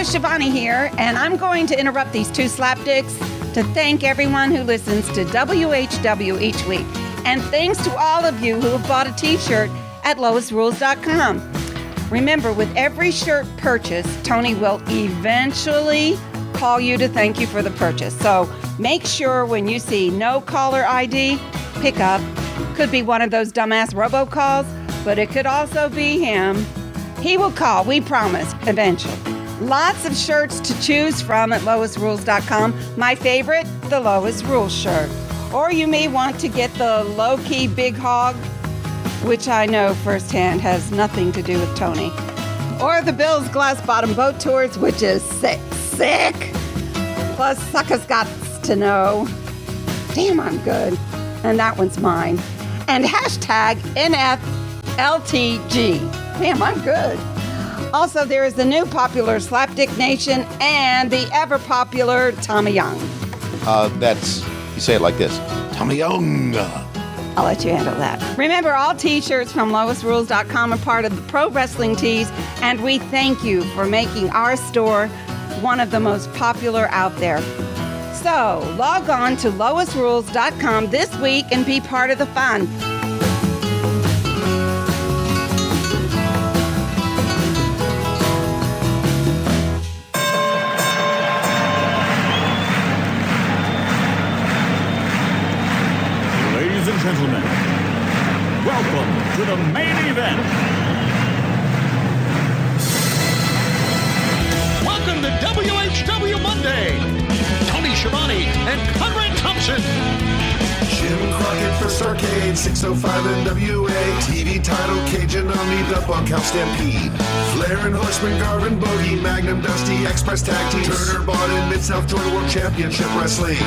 it's Schiavone here, and I'm going to interrupt these two slapdicks to thank everyone who listens to WHW each week. And thanks to all of you who have bought a t-shirt at lowestrules.com. Remember, with every shirt purchased, Tony will eventually call you to thank you for the purchase. So make sure when you see no caller ID, pick up. Could be one of those dumbass robocalls, but it could also be him. He will call, we promise, eventually. Lots of shirts to choose from at lowestrules.com. My favorite, the Lowest Rules shirt. Or you may want to get the low-key Big Hog, which I know firsthand has nothing to do with Tony. Or the Bill's Glass Bottom Boat Tours, which is sick. Plus, suckers got to know. Damn, I'm good. And that one's mine. And hashtag NFLTG. Damn, I'm good. Also, there is the new popular Slapdick Nation and the ever-popular Tommy Young. You say it like this. Tommy Young. I'll let you handle that. Remember, all t-shirts from lowestrules.com are part of the Pro Wrestling Tees, and we thank you for making our store one of the most popular out there. So, log on to lowestrules.com this week and be part of the fun. Ladies and gentlemen, welcome to the main event. Welcome to WHW Monday. Tony Schiavone and Conrad Thompson. Jim Crockett for Starrcade, 605 NWA. TV title, Cajun Omni, the Bunkhouse Stampede. Flair and Horseman, Garvin, Bogey, Magnum, Dusty, Express Tag Team. Turner, Bodden, Mid-South Georgia World Championship Wrestling.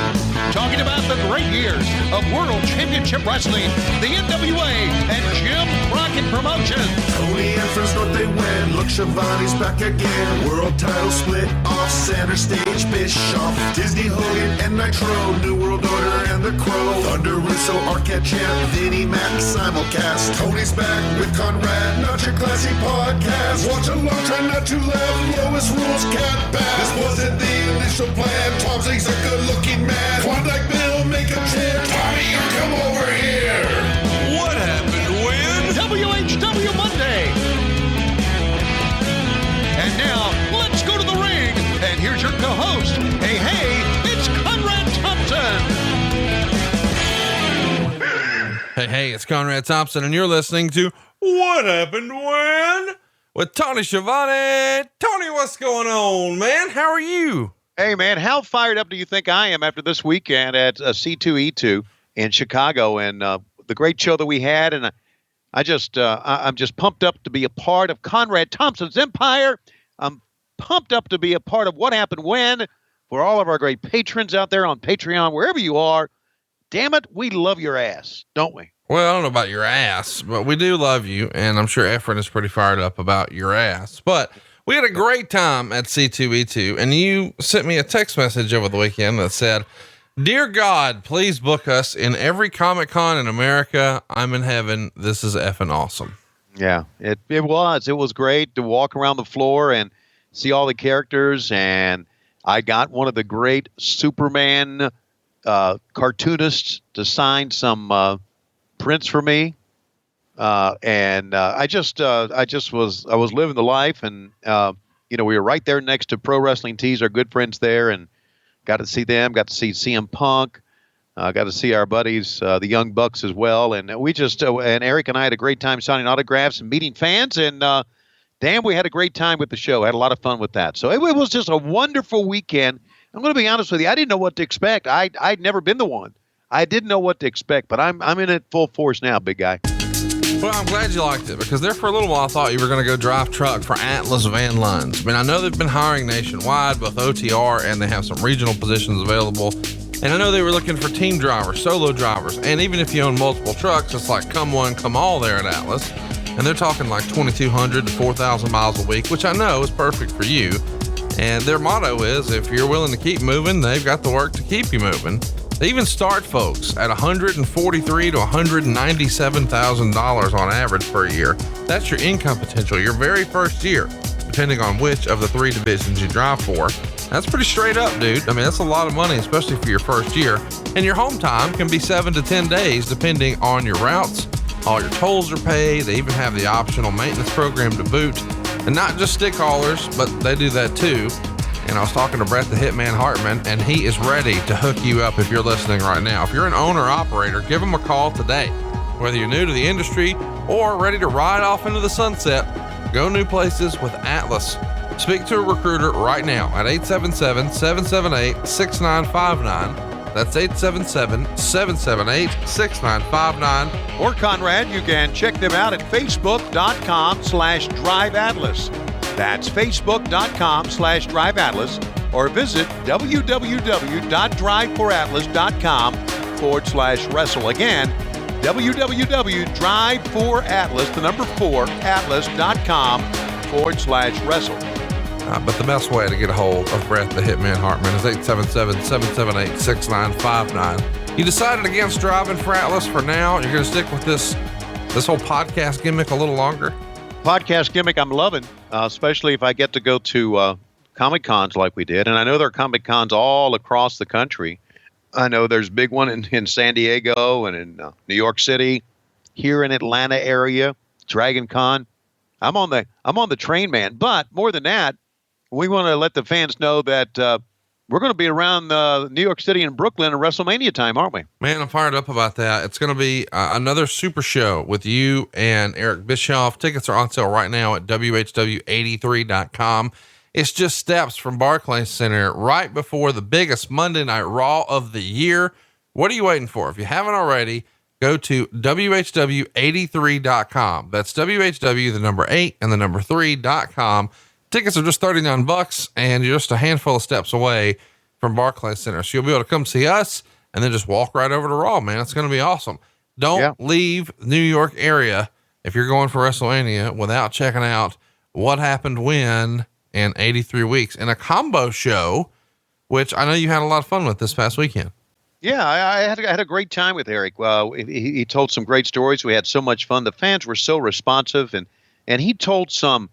Talking about the great years of World Championship Wrestling, the NWA, and Jim Crockett Promotions. Tony and friends North they win. Look, Schiavone's back again. World title split off, center stage, Bischoff. Disney, Hogan, and Nitro. New World Order and the Crow. Thunder, Russo, Arquette Champ, Vinnie Mac, simulcast. Tony's back with Conrad, not your classy podcast. Watch along, try not to laugh. Lowest Rules cat back. This wasn't the initial plan. Tom Zigg's a good-looking man. Klondike Bill, make a chant. Tommy, you come over here. What happened when? WHW Monday. And now, let's go to the ring. And here's your co-host. Hey, it's Conrad Thompson. Hey, it's Conrad Thompson, and you're listening to What Happened When? With Tony Schiavone. Tony, what's going on, man? How are you? Hey, man, how fired up do you think I am after this weekend at C2E2 in Chicago and the great show that we had? And I'm just pumped up to be a part of Conrad Thompson's empire. I'm pumped up to be a part of What Happened When for all of our great patrons out there on Patreon, wherever you are. Damn it, we love your ass, don't we? Well, I don't know about your ass, but we do love you, and I'm sure Efren is pretty fired up about your ass. But we had a great time at C2E2, and you sent me a text message over the weekend that said, "Dear God, please book us in every Comic-Con in America. I'm in heaven. This is effing awesome." Yeah, it was great to walk around the floor and see all the characters, and I got one of the great Superman cartoonists to sign some prints for me, and I was living the life, and we were right there next to Pro Wrestling Tees, our good friends there, and got to see them. Got to see CM Punk. Got to see our buddies, the Young Bucks, as well, and we just and Eric and I had a great time signing autographs and meeting fans, and damn, we had a great time with the show. Had a lot of fun with that. So it was just a wonderful weekend. I'm going to be honest with you. I didn't know what to expect. I'd never been the one. I didn't know what to expect, but I'm in it full force now, big guy. Well, I'm glad you liked it, because there for a little while I thought you were going to go drive truck for Atlas Van Lines. I mean, I know they've been hiring nationwide, both OTR, and they have some regional positions available. And I know they were looking for team drivers, solo drivers. And even if you own multiple trucks, it's like come one, come all there at Atlas. And they're talking like 2,200 to 4,000 miles a week, which I know is perfect for you. And their motto is, if you're willing to keep moving, they've got the work to keep you moving. They even start folks at $143,000 to $197,000 on average per year. That's your income potential, your very first year. But depending on which of the 3 divisions you drive for. That's pretty straight up, dude. I mean, that's a lot of money, especially for your first year. And your home time can be 7 to 10 days, depending on your routes. All your tolls are paid. They even have the optional maintenance program to boot. And not just stick haulers, but they do that too. And I was talking to Brett the Hitman Hartman, and he is ready to hook you up if you're listening right now. If you're an owner-operator, give him a call today. Whether you're new to the industry or ready to ride off into the sunset, go new places with Atlas. Speak to a recruiter right now at 877-778-6959. That's 877-778-6959. Or Conrad, you can check them out at facebook.com/driveatlas. That's facebook.com/driveatlas, or visit www.driveforatlas.com/wrestle. Again, www.drive4atlas.com/wrestle. But the best way to get a hold of Brett the Hitman Hartman is 877-778-6959. You decided against driving for Atlas for now. You're going to stick with this whole podcast gimmick a little longer? Podcast gimmick I'm loving, especially if I get to go to Comic Cons like we did. And I know there are Comic Cons all across the country. I know there's a big one in San Diego and in New York City, here in Atlanta area, Dragon Con. I'm on the train, man. But more than that, we want to let the fans know that we're going to be around New York City and Brooklyn at WrestleMania time, aren't we? Man, I'm fired up about that. It's going to be another super show with you and Eric Bischoff. Tickets are on sale right now at WHW83.com. It's just steps from Barclays Center right before the biggest Monday Night Raw of the year. What are you waiting for? If you haven't already, go to WHW83.com. That's WHW, the number 8 and the number 3.com. Tickets are just $39 and you're just a handful of steps away from Barclays Center. So you'll be able to come see us and then just walk right over to Raw, man. It's going to be awesome. Don't leave New York area if you're going for WrestleMania without checking out what happened when in 83 weeks in a combo show, which I know you had a lot of fun with this past weekend. Yeah, I had a great time with Eric. He told some great stories. We had so much fun. The fans were so responsive, and he told some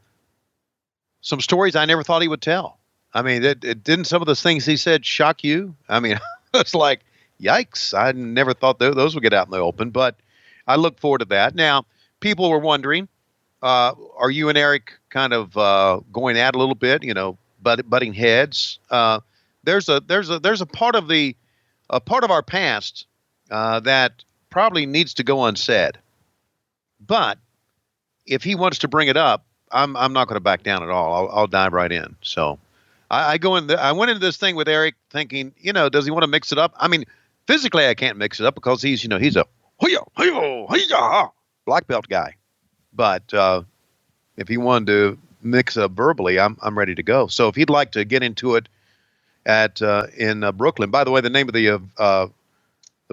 stories I never thought he would tell. I mean, it didn't some of those things he said shock you? I mean, it's like, yikes. I never thought those would get out in the open, but I look forward to that. Now, people were wondering, are you and Eric kind of going at a little bit, butting heads? There's a part of our past that probably needs to go unsaid. But if he wants to bring it up, I'm not going to back down at all. I'll dive right in. So I went into this thing with Eric thinking, does he want to mix it up? I mean, physically I can't mix it up because he's a black belt guy. But if he wanted to mix up verbally, I'm ready to go. So if he'd like to get into it in Brooklyn, by the way, the name of the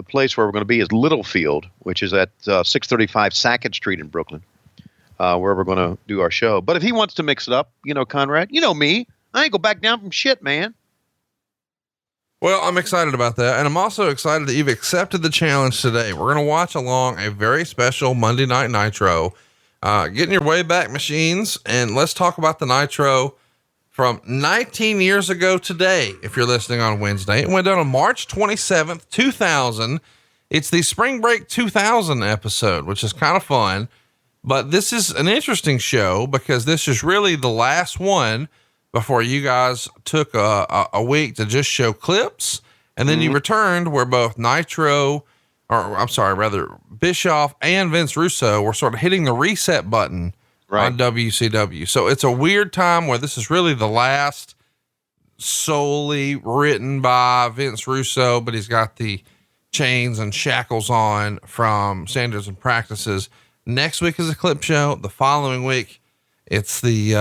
place where we're going to be is Littlefield, which is at 635 Sackett Street in Brooklyn. Where we're going to do our show. But if he wants to mix it up, Conrad, me, I ain't go back down from shit, man. Well, I'm excited about that. And I'm also excited that you've accepted the challenge today. We're going to watch along a very special Monday Night Nitro, getting your way back machines. And let's talk about the Nitro from 19 years ago today. If you're listening on Wednesday, it went down on March 27th, 2000. It's the Spring Break 2000 episode, which is kind of fun. But this is an interesting show because this is really the last one before you guys took a week to just show clips. And then you returned where both Bischoff and Vince Russo were sort of hitting the reset button on WCW. So it's a weird time where this is really the last solely written by Vince Russo, but he's got the chains and shackles on from Standards and Practices. Next week is a clip show. The following week, it's the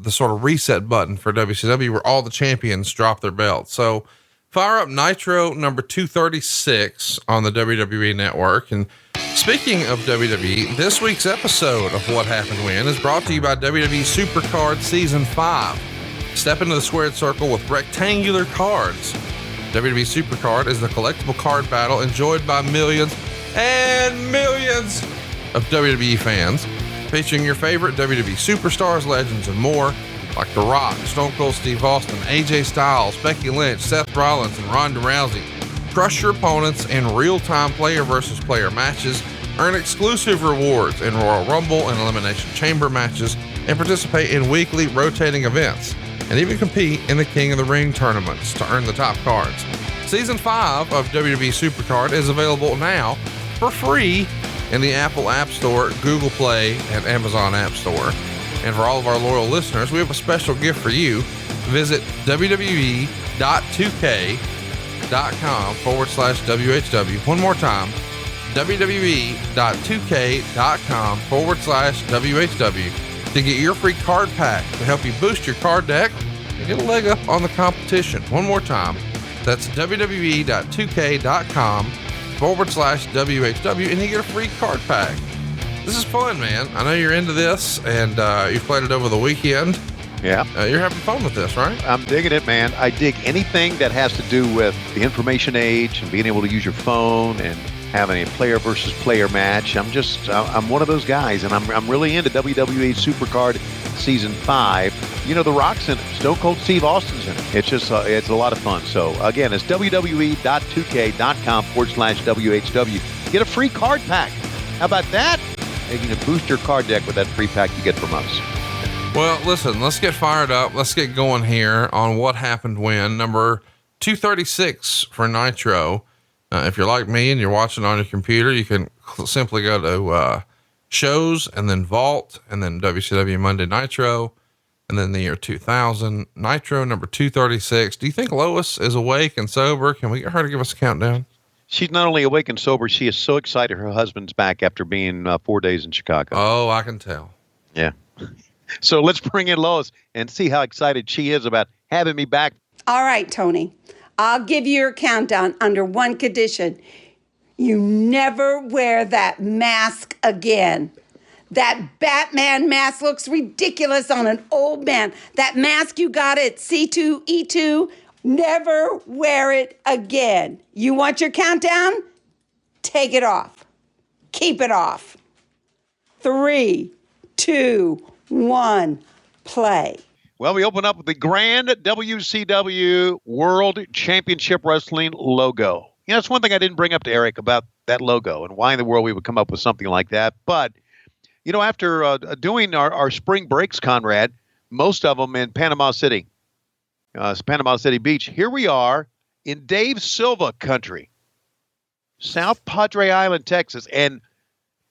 sort of reset button for WCW where all the champions drop their belts. So fire up Nitro number 236 on the WWE Network. And speaking of WWE, this week's episode of What Happened When is brought to you by WWE Supercard Season 5. Step into the squared circle with rectangular cards. WWE Supercard is the collectible card battle enjoyed by millions and millions of WWE fans, featuring your favorite WWE superstars, legends, and more. like The Rock, Stone Cold Steve Austin, AJ Styles, Becky Lynch, Seth Rollins, and Ronda Rousey. Crush your opponents in real-time player versus player matches, earn exclusive rewards in Royal Rumble and Elimination Chamber matches, and participate in weekly rotating events, and even compete in the King of the Ring tournaments to earn the top cards. Season 5 of WWE Supercard is available now for free in the Apple App Store, Google Play, and Amazon App Store. And for all of our loyal listeners, we have a special gift for you. Visit www.2k.com/WHW. One more time, www.2k.com/WHW to get your free card pack to help you boost your card deck and get a leg up on the competition. One more time, that's www.2k.com/WHW, and you get a free card pack. This is fun, man. I know you're into this, and you've played it over the weekend. Yeah. You're having fun with this, right? I'm digging it, man. I dig anything that has to do with the information age and being able to use your phone and having a player versus player match. I'm one of those guys, and I'm really into WWE Supercard Season 5. You know, The Rock's in it. Stone Cold Steve Austin's in it. It's just, it's a lot of fun. So, again, it's www.2k.com/WHW. Get a free card pack. How about that? And you can boost your card deck with that free pack you get from us. Well, listen, let's get fired up. Let's get going here on what happened when. Number 236 for Nitro. If you're like me and you're watching on your computer, you can simply go to shows and then Vault and then WCW Monday Nitro and then the year 2000. Nitro number 236. Do you think Lois is awake and sober? Can we get her to give us a countdown? She's not only awake and sober, she is so excited her husband's back after being 4 days in Chicago. Oh, I can tell. Yeah. So let's bring in Lois and see how excited she is about having me back. All right, Tony. I'll give you your countdown under one condition. You never wear that mask again. That Batman mask looks ridiculous on an old man. That mask you got at C2E2, never wear it again. You want your countdown? Take it off. Keep it off. 3, 2, 1, play. Well, we open up with the grand WCW World Championship Wrestling logo. You know, it's one thing I didn't bring up to Eric about that logo and why in the world we would come up with something like that. But, you know, after doing our spring breaks, Conrad, most of them in Panama City Beach, here we are in Dave Silva country, South Padre Island, Texas. And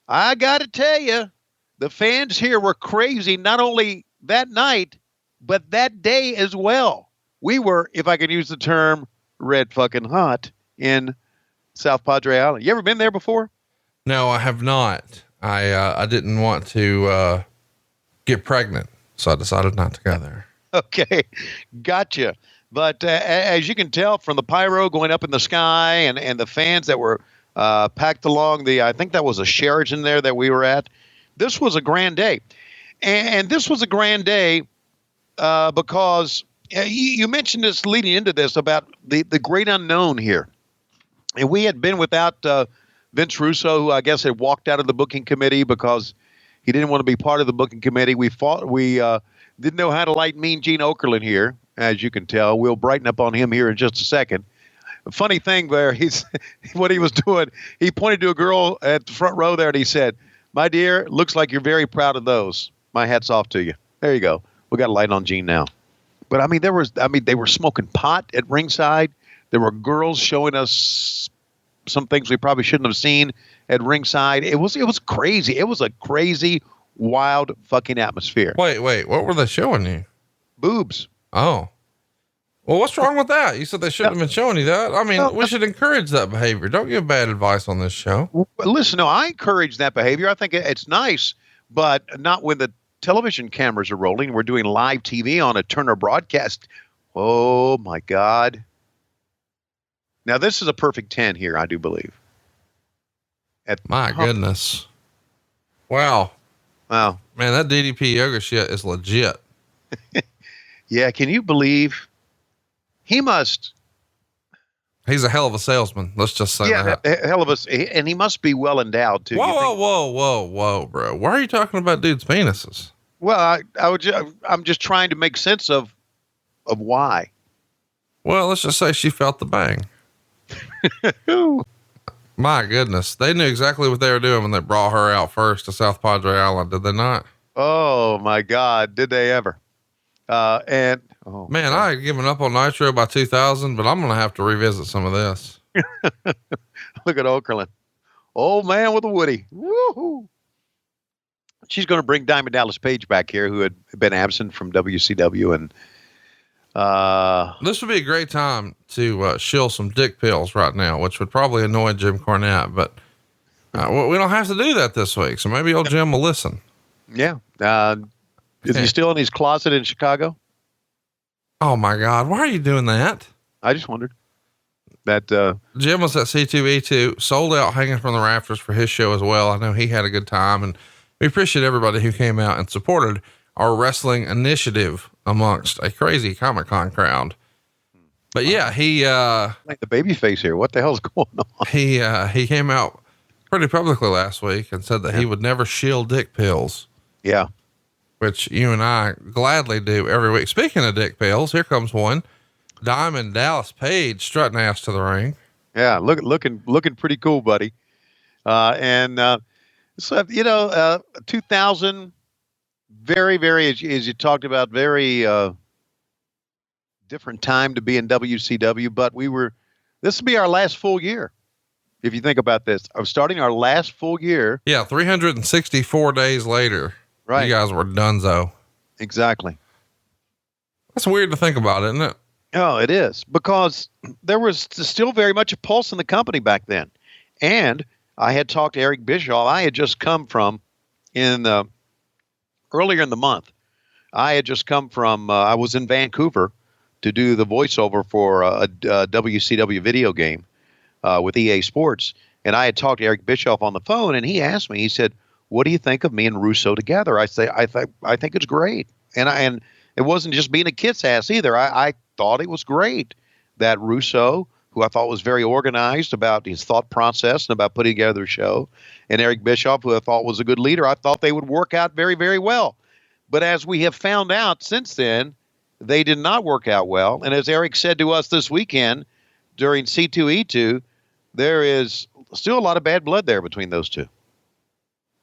I got to tell you, the fans here were crazy, not only that night, but that day as well. We were, if I can use the term, red fucking hot in South Padre Island. You ever been there before? No, I have not. I didn't want to get pregnant, so I decided not to go there. Okay, gotcha. But as you can tell from the pyro going up in the sky and the fans that were packed along I think that was a Sheraton there that we were at, this was a grand day. And this was a grand day because you mentioned this leading into this about the great unknown here. And we had been without Vince Russo, who I guess had walked out of the booking committee because he didn't want to be part of the booking committee. We didn't know how to like Mean Gene Okerlund here, as you can tell. We'll brighten up on him here in just a second. A funny thing there, what he was doing, he pointed to a girl at the front row there and he said, "My dear, looks like you're very proud of those. My hat's off to you." There you go. We got a light on Gene now. But I mean, they were smoking pot at ringside. There were girls showing us some things we probably shouldn't have seen at ringside. It was crazy. It was a crazy, wild fucking atmosphere. Wait, what were they showing you? Boobs. Oh, well, what's wrong with that? You said they shouldn't have been showing you that. I mean, we should encourage that behavior. Don't give bad advice on this show. Listen, no, I encourage that behavior. I think it's nice, but not when the television cameras are rolling. We're doing live TV on a Turner broadcast. Oh my God. Now this is a perfect 10 here, I do believe. My goodness. Wow. Wow. Man, that DDP yoga shit is legit. Yeah. Can you believe he's a hell of a salesman. Let's just say that. A hell of a, and he must be well endowed too. Whoa, bro. Why are you talking about dudes' penises? Well, I'm just trying to make sense of why. Well, let's just say she felt the bang. My goodness. They knew exactly what they were doing when they brought her out first to South Padre Island, did they not? Oh my God. Did they ever? Man, I had given up on Nitro by 2000, but I'm going to have to revisit some of this. Look at Okerlund. Old man with a Woody. Woohoo. She's going to bring Diamond Dallas Page back here, who had been absent from WCW. And this would be a great time to shill some dick pills right now, which would probably annoy Jim Cornette, but we don't have to do that this week. So maybe old Jim will listen. Yeah. Is he still in his closet in Chicago? Oh my God. Why are you doing that? I just wondered. That Jim was at C2E2, sold out hanging from the rafters for his show as well. I know he had a good time, and we appreciate everybody who came out and supported our wrestling initiative amongst a crazy Comic-Con crowd. But yeah, he, like the baby face here. What the hell's going on? He came out pretty publicly last week and said that he would never shill dick pills. Yeah. Which you and I gladly do every week. Speaking of dick pills, here comes one. Diamond Dallas Page strutting ass to the ring. Yeah. Looking pretty cool, buddy. So, 2000, very, very, as you talked about, very, different time to be in WCW, but this will be our last full year. If you think about this, I'm starting our last full year. Yeah. 364 days later. Right. You guys were donezo. Exactly. That's weird to think about, isn't it? Oh, it is, because there was still very much a pulse in the company back then. And I had talked to Eric Bischoff. I had just come from earlier in the month. I had just come from, I was in Vancouver to do the voiceover for a WCW video game with EA Sports. And I had talked to Eric Bischoff on the phone, and he asked me, he said, "What do you think of me and Russo together?" I say, I think it's great. And it wasn't just being a kid's ass either. I thought it was great that Russo, who I thought was very organized about his thought process and about putting together a show, and Eric Bischoff, who I thought was a good leader, I thought they would work out very, very well. But as we have found out since then, they did not work out well. And as Eric said to us this weekend during C2E2, there is still a lot of bad blood there between those two.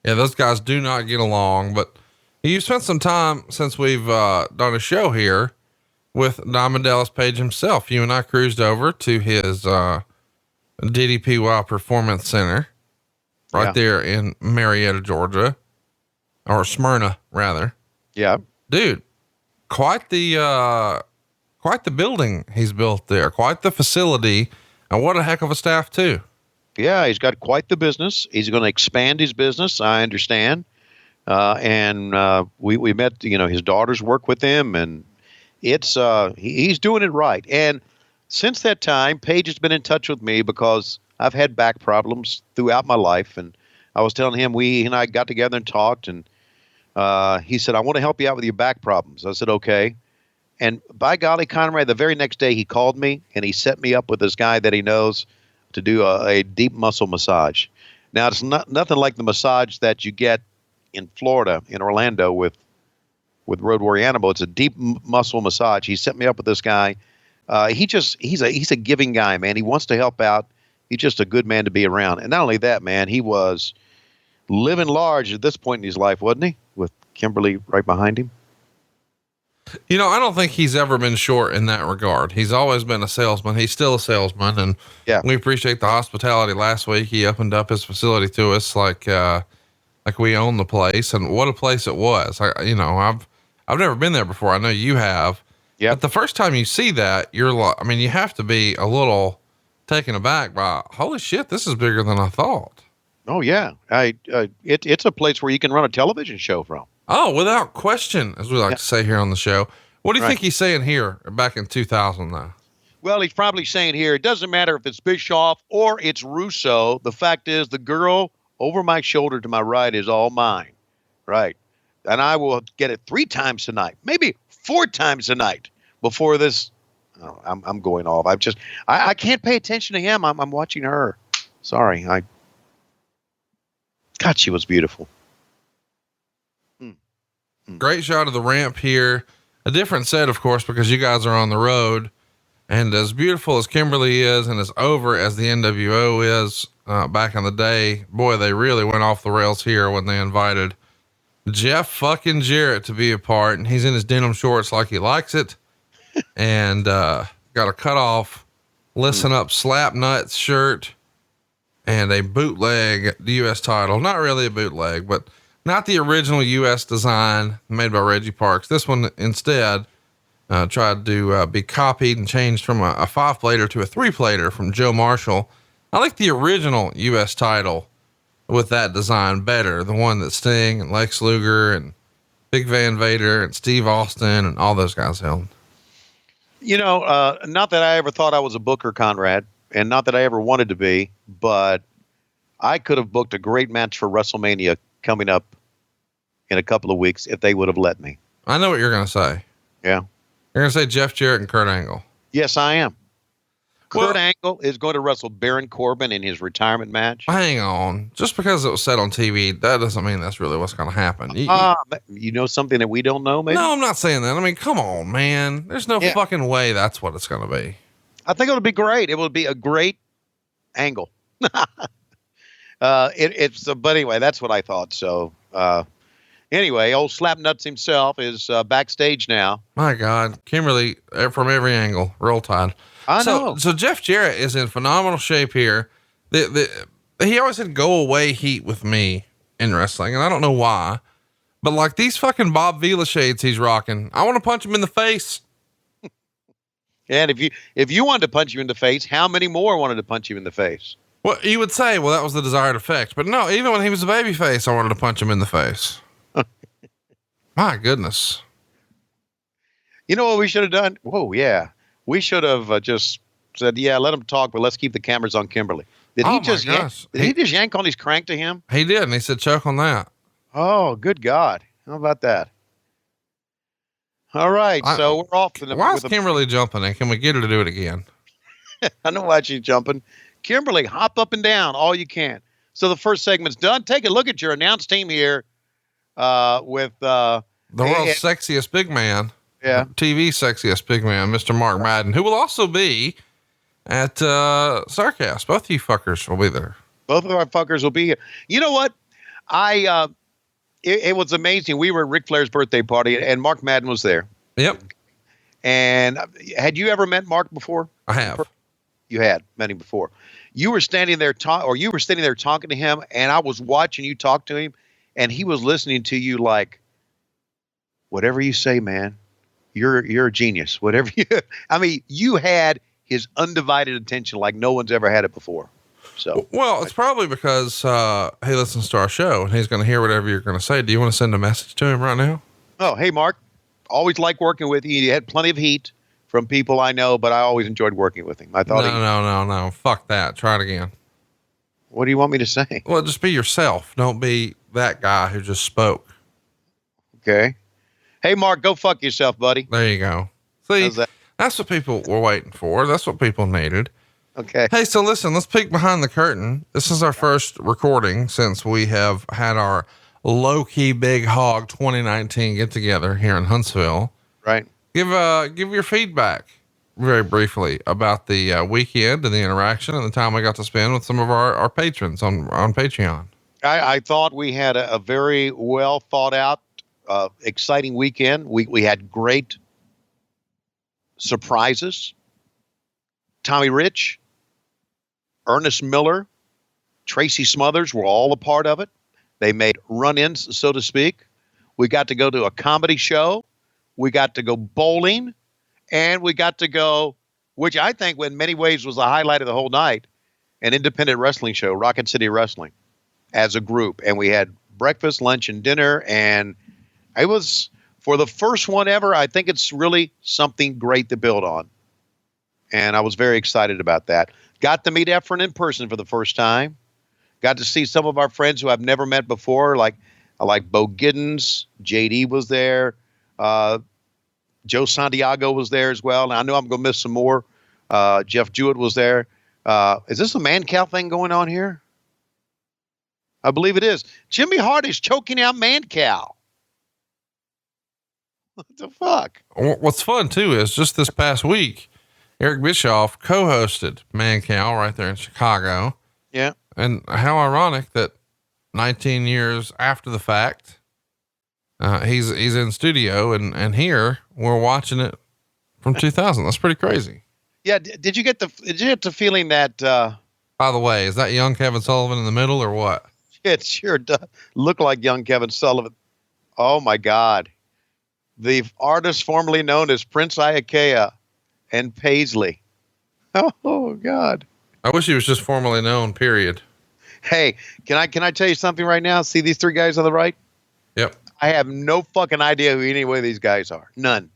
Yeah, those guys do not get along, but you spent some time since we've done a show here with Diamond Dallas Page himself. You and I cruised over to his DDPY Performance Center right there in Marietta, Georgia, or Smyrna rather. Yeah. Dude, quite the building he's built there, quite the facility, and what a heck of a staff too. Yeah, he's got quite the business. He's going to expand his business, I understand. And we met, his daughters work with him, and it's he's doing it right. And since that time, Paige has been in touch with me because I've had back problems throughout my life, and I was telling him he and I got together and talked, and he said, "I want to help you out with your back problems." I said, "Okay." And by golly, Conrad, the very next day he called me and he set me up with this guy that he knows to do a deep muscle massage. Now, it's nothing like the massage that you get in Florida, in Orlando with Road Warrior Animal. It's a deep muscle massage. He set me up with this guy. He's a giving guy, man. He wants to help out. He's just a good man to be around. And not only that, man, he was living large at this point in his life, wasn't he? With Kimberly right behind him. I don't think he's ever been short in that regard. He's always been a salesman. He's still a salesman. And we appreciate the hospitality. Last week, he opened up his facility to us like we own the place, and what a place it was. I've never been there before. I know you have. Yeah. But the first time you see that, you're like, you have to be a little taken aback by, holy shit, this is bigger than I thought. Oh yeah. It's a place where you can run a television show from. Oh, without question, as we like to say here on the show. What do you think he's saying here back in 2000 though? Well, he's probably saying here, it doesn't matter if it's Bischoff or it's Russo. The fact is the girl over my shoulder to my right is all mine. Right. And I will get it 3 times tonight, maybe 4 times tonight before this. Oh, I'm going off. I can't pay attention to him. I'm watching her. Sorry. God, she was beautiful. Great shot of the ramp here. A different set, of course, because you guys are on the road. And as beautiful as Kimberly is and as over as the NWO is back in the day, boy, they really went off the rails here when they invited Jeff fucking Jarrett to be a part. And he's in his denim shorts like he likes it. And got a cut off, listen up, slap nuts shirt and a bootleg US title. Not really a bootleg, but not the original US design made by Reggie Parks. This one instead tried to be copied and changed from a 5-plater to a 3-plater from Joe Marshall. I like the original US title with that design better. The one that Sting and Lex Luger and Big Van Vader and Steve Austin and all those guys held. You know, not that I ever thought I was a booker, Conrad, and not that I ever wanted to be, but I could have booked a great match for WrestleMania coming up in a couple of weeks if they would have let me. I know what you're going to say. Yeah. You're going to say Jeff Jarrett and Kurt Angle. Yes, I am. Well, Kurt Angle is going to wrestle Baron Corbin in his retirement match. Hang on. Just because it was said on TV, that doesn't mean that's really what's going to happen. You know something that we don't know, maybe? No, I'm not saying that. I mean, come on, man. There's no fucking way that's what it's going to be. I think it would be great. It would be a great angle. But anyway, that's what I thought. So, anyway, old Slapnuts himself is backstage now. My God, Kimberly from every angle, roll tide. I know. So Jeff Jarrett is in phenomenal shape here. He always had go away heat with me in wrestling, and I don't know why, but like these fucking Bob Vila shades he's rocking, I want to punch him in the face. And if you wanted to punch you in the face, how many more wanted to punch you in the face? Well, you would say, well, that was the desired effect, but no, even when he was a baby face, I wanted to punch him in the face. My goodness. You know what we should have done? Whoa, yeah. We should have just said, yeah, let him talk, but let's keep the cameras on Kimberly. Did he just yank on his crank to him? He did, and he said, choke on that. Oh, good God. How about that? All right, so we're off. Why is Kimberly jumping, and can we get her to do it again? I know why she's jumping. Kimberly, hop up and down all you can. So the first segment's done. Take a look at your announced team here with the world's sexiest big man. Yeah. TV sexiest big man, Mr. Mark Madden, who will also be at Starrcast. Both of you fuckers will be there. Both of our fuckers will be here. You know what? It was amazing. We were at Ric Flair's birthday party, and Mark Madden was there. Yep. And had you ever met Mark before? I have. You had met him before. You were standing there talking to him, and I was watching you talk to him, and he was listening to you like, whatever you say, man. You're a genius. Whatever you had his undivided attention like no one's ever had it before. So, well, it's probably because he listens to our show and he's going to hear whatever you're going to say. Do you want to send a message to him right now? Oh, hey, Mark, always like working with you. You had plenty of heat from people I know, but I always enjoyed working with him. I thought no. Fuck that. Try it again. What do you want me to say? Well, just be yourself. Don't be that guy who just spoke. Okay. Hey, Mark, go fuck yourself, buddy. There you go. See, that's what people were waiting for. That's what people needed. Okay. Hey, so listen, let's peek behind the curtain. This is our first recording since we have had our low-key Big Hog 2019 get together here in Huntsville. Right. Give your feedback very briefly about the weekend and the interaction and the time we got to spend with some of our patrons on Patreon. I thought we had a very well thought out, exciting weekend. We had great surprises. Tommy Rich, Ernest Miller, Tracy Smothers were all a part of it. They made run-ins, so to speak. We got to go to a comedy show. We got to go bowling, and we got to go, which I think in many ways was the highlight of the whole night, an independent wrestling show, Rocket City Wrestling, as a group. And we had breakfast, lunch, and dinner, and it was, for the first one ever, I think it's really something great to build on. And I was very excited about that. Got to meet Efren in person for the first time. Got to see some of our friends who I've never met before, like Bo Giddens. JD was there. Joe Santiago was there as well. And I know I'm going to miss some more. Jeff Jewett was there. Is this a man cow thing going on here? I believe it is. Jimmy Hart is choking out man cow. What the fuck? What's fun too is just this past week, Eric Bischoff co-hosted Mancow right there in Chicago. Yeah. And how ironic that 19 years after the fact, he's in studio and here we're watching it from 2000. That's pretty crazy. Yeah. Did you get the feeling that, By the way, is that young Kevin Sullivan in the middle or what? it sure does look like young Kevin Sullivan. Oh my God. The artist formerly known as Prince Iakea and Paisley. Oh God. I wish he was just formally known, period. Hey, can I tell you something right now? See these three guys on the right? Yep. I have no fucking idea who any of these guys are. None.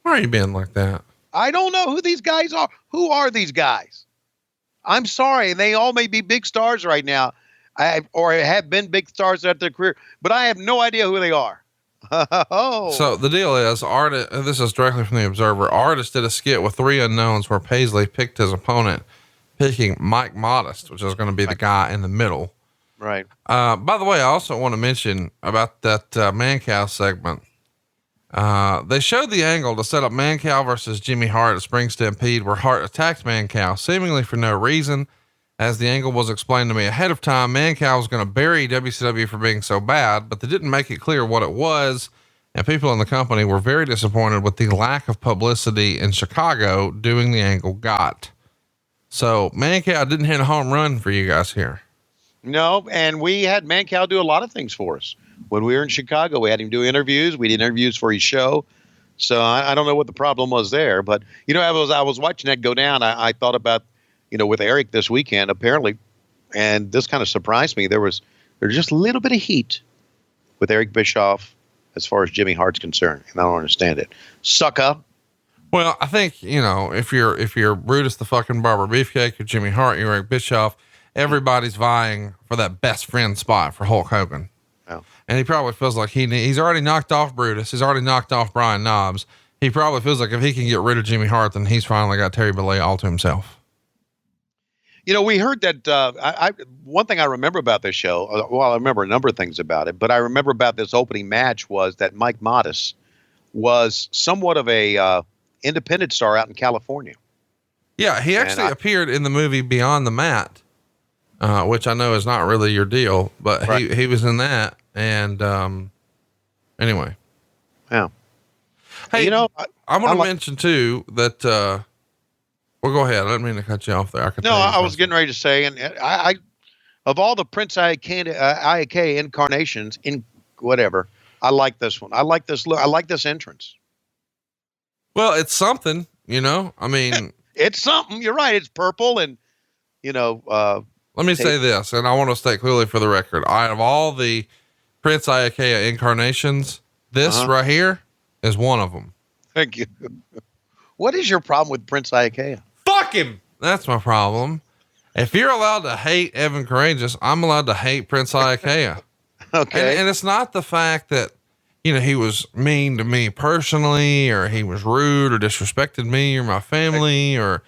Why are you being like that? I don't know who these guys are. Who are these guys? I'm sorry. They all may be big stars right now. Or have been big stars at their career, but I have no idea who they are. Oh. So the deal is, this is directly from the Observer. Artist did a skit with three unknowns where Paisley picked his opponent, picking Mike Modest, which is going to be the guy in the middle. Right. By the way, I also want to mention about that Mancow segment. They showed the angle to set up Mancow versus Jimmy Hart at Spring Stampede, where Hart attacked Mancow seemingly for no reason. As the angle was explained to me ahead of time, Mancow was going to bury WCW for being so bad, but they didn't make it clear what it was. And people in the company were very disappointed with the lack of publicity in Chicago doing the angle got. So Mancow didn't hit a home run for you guys here. No, and we had Mancow do a lot of things for us. When we were in Chicago, we had him do interviews. We did interviews for his show. So I don't know what the problem was there, but I was watching that go down. I thought about, with Eric this weekend, apparently, and this kind of surprised me. There's just a little bit of heat with Eric Bischoff as far as Jimmy Hart's concerned, and I don't understand it. Sucker. Well, I think, if you're Brutus the fucking Barber Beefcake or Jimmy Hart, you're Eric Bischoff, everybody's vying for that best friend spot for Hulk Hogan. Oh. And he probably feels like he's already knocked off Brutus. He's already knocked off Brian Knobbs. He probably feels like if he can get rid of Jimmy Hart, then he's finally got Terry Bollea all to himself. We heard that, one thing I remember about this show, I remember a number of things about it, but I remember about this opening match was that Mike Modest was somewhat of a independent star out in California. Yeah. He actually appeared in the movie Beyond the Mat, which I know is not really your deal, but right. he was in that. And, anyway. Yeah. Hey, I want to mention too that, well, go ahead. I didn't mean to cut you off there. I was getting ready to say, and I of all the Prince Iake incarnations in whatever, I like this one. I like this look. I like this entrance. Well, it's something, I mean, it's something. You're right. It's purple and, let me say this, and I want to state clearly for the record, out of all the Prince Iakea incarnations, this right here is one of them. Thank you. What is your problem with Prince Iakea? Fuck him. That's my problem. If you're allowed to hate Evan Courageous, I'm allowed to hate Prince Iakea. Okay. And it's not the fact that, he was mean to me personally, or he was rude or disrespected me or my family or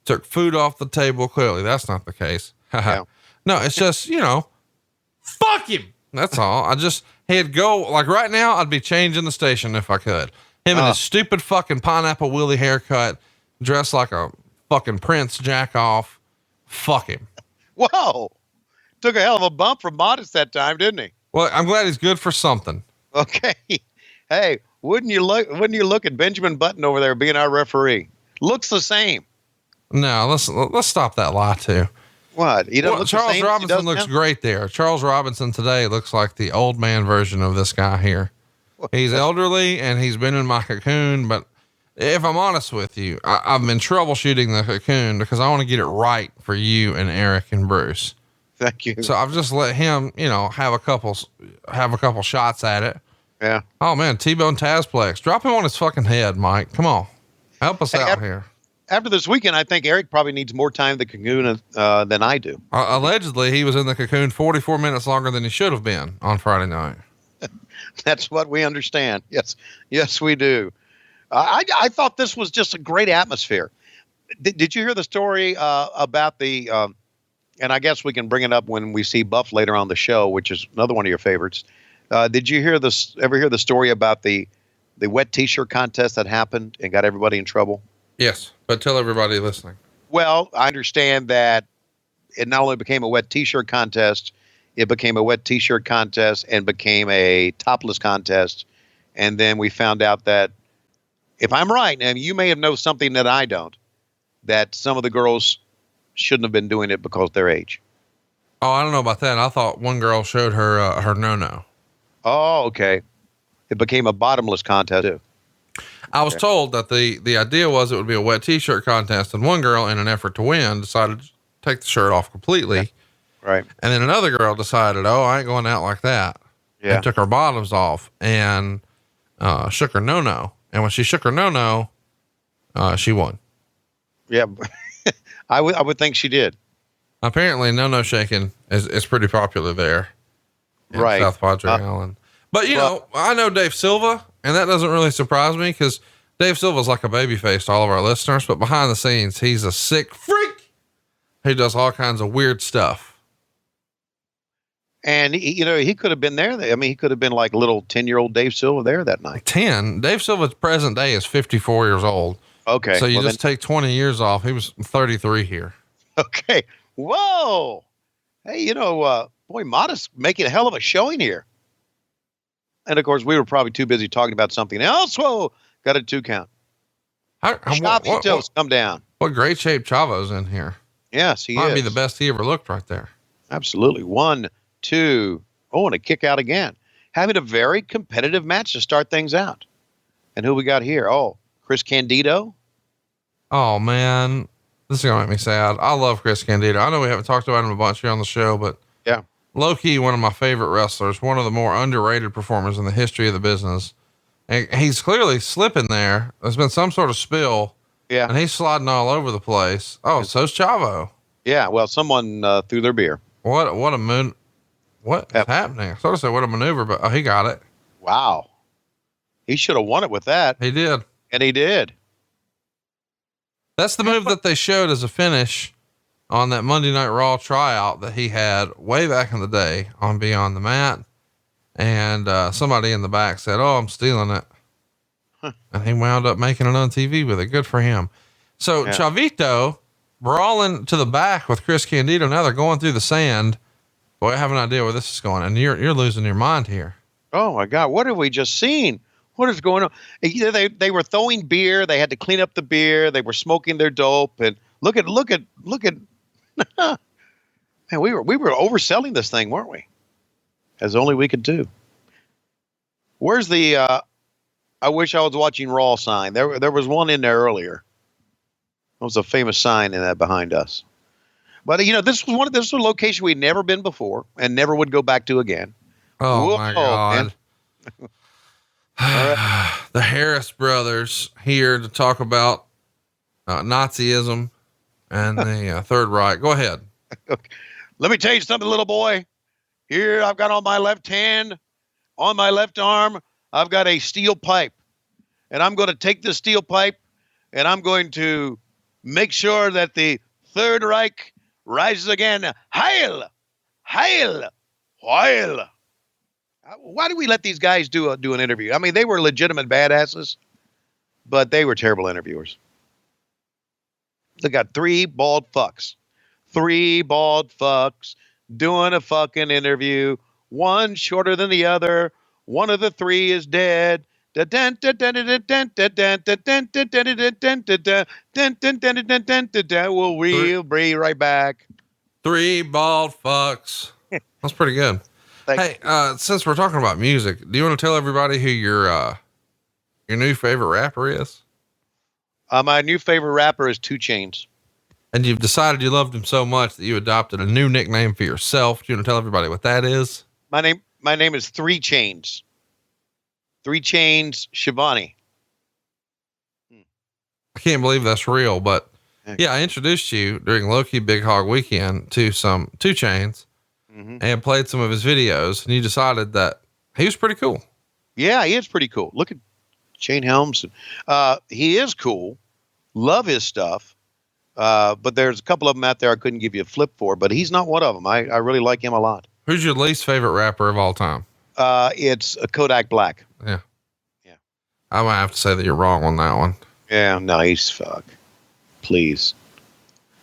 took food off the table. Clearly that's not the case. Yeah. No, it's just, fuck him. That's all. He'd go like right now. I'd be changing the station if I could. Him and his stupid fucking pineapple Willie haircut, dressed like a fucking prince jack off. Fuck him. Whoa. Took a hell of a bump from Modest that time, didn't he? Well, I'm glad he's good for something. Okay. Hey, wouldn't you look at Benjamin Button over there being our referee? Looks the same. No, let's stop that lie too. What? Charles Robinson looks great there. Charles Robinson today looks like the old man version of this guy here. He's elderly and he's been in my cocoon, but if I'm honest with you, I've been troubleshooting the cocoon because I want to get it right for you and Eric and Bruce. Thank you. So I've just let him, have a couple shots at it. Yeah. Oh man, T-Bone Tazplex. Drop him on his fucking head, Mike. Come on. Help us out here. After this weekend, I think Eric probably needs more time in the cocoon than I do. Allegedly, he was in the cocoon 44 minutes longer than he should have been on Friday night. That's what we understand. Yes, we do. I thought this was just a great atmosphere. Did you hear the story about the, and I guess we can bring it up when we see Buff later on the show, which is another one of your favorites. Did you ever hear the story about the the wet T-shirt contest that happened and got everybody in trouble? Yes, but tell everybody listening. Well, I understand that it not only became a wet T-shirt contest, it became a wet T-shirt contest and became a topless contest. And then we found out that, if I'm right, and you may have known something that I don't, that some of the girls shouldn't have been doing it because of their age. Oh, I don't know about that. I thought one girl showed her, her no-no. Oh, okay. It became a bottomless contest too. I was told that the idea was it would be a wet T-shirt contest, and one girl, in an effort to win, decided to take the shirt off completely. Yeah. Right. And then another girl decided, oh, I ain't going out like that. Yeah. And took her bottoms off and shook her no-no. And when she shook her no-no, she won. Yeah. I would think she did. Apparently no-no shaking is pretty popular there. In Right. South Padre Island. But you know, I know Dave Silva, and that doesn't really surprise me because Dave Silva's like a baby face to all of our listeners, but behind the scenes, he's a sick freak. He does all kinds of weird stuff. And he could have been there. I mean, he could have been like little 10-year-old Dave Silva there that night. 10. Dave Silva's present day is 54 years old. Okay. So you just take 20 years off. He was 33 here. Okay. Whoa. Hey, boy, Modest making a hell of a showing here. And of course, we were probably too busy talking about something else. Whoa, got a 2 count. Chavitos, come down. What great shape Chavo's in here. Yes, he Might is. be the best he ever looked right there. Absolutely. 1, 2. Oh, and a kick out again. Having a very competitive match to start things out. And who we got here? Oh, Chris Candido. Oh man, this is gonna make me sad. I love Chris Candido. I know we haven't talked about him a bunch here on the show, but yeah, low key, one of my favorite wrestlers, one of the more underrated performers in the history of the business. And he's clearly slipping there. There's been some sort of spill. Yeah. And he's sliding all over the place. Oh, so's Chavo. Yeah. Well, someone threw their beer. What a moon. What is happening? I sort of said what a maneuver, but he got it. Wow. He should have won it with that. He did. And he did. That's the move that they showed as a finish on that Monday Night Raw tryout that he had way back in the day on Beyond the Mat. And somebody in the back said, oh, I'm stealing it. Huh. And he wound up making it on TV with it. Good for him. So Chavito brawling to the back with Chris Candido. Now they're going through the sand. Boy, I have an idea where this is going. And you're losing your mind here. Oh my God. What have we just seen? What is going on? They were throwing beer. They had to clean up the beer. They were smoking their dope. And look at, man, we were overselling this thing, weren't we? As only we could do. Where's the, I wish I was watching Raw sign. There was one in there earlier. There was a famous sign in that behind us. But this was a location we'd never been before and never would go back to again. Oh my God. The Harris brothers here to talk about Nazism and the Third Reich. Go ahead. Okay. Let me tell you something, little boy. Here I've got on my left hand, on my left arm, I've got a steel pipe. And I'm going to take this steel pipe and I'm going to make sure that the Third Reich rises again. Heil! Heil! Heil! Why do we let these guys do an interview? I mean, they were legitimate badasses, but they were terrible interviewers. They got 3 bald fucks. 3 bald fucks doing a fucking interview. One shorter than the other. One of the 3 is dead. We'll be right back. 3 bald fucks. That's pretty good. Hey, since we're talking about music, do you want to tell everybody who your new favorite rapper is? My new favorite rapper is 2 Chainz. And you've decided you loved him so much that you adopted a new nickname for yourself. Do you want to tell everybody what that is? My name is 3 Chainz. 3 Chainz Schiavone. I can't believe that's real, but yeah, I introduced you during Low-Key Big Hog weekend to some 2 Chainz. Mm-hmm. And played some of his videos, and you decided that he was pretty cool. Yeah, he is pretty cool. Look at Shane Helms. He is cool. Love his stuff. But there's a couple of them out there I couldn't give you a flip for, but he's not one of them. I really like him a lot. Who's your least favorite rapper of all time? It's Kodak Black. Yeah. I might have to say that you're wrong on that one. Yeah, no, he's fuck. Please.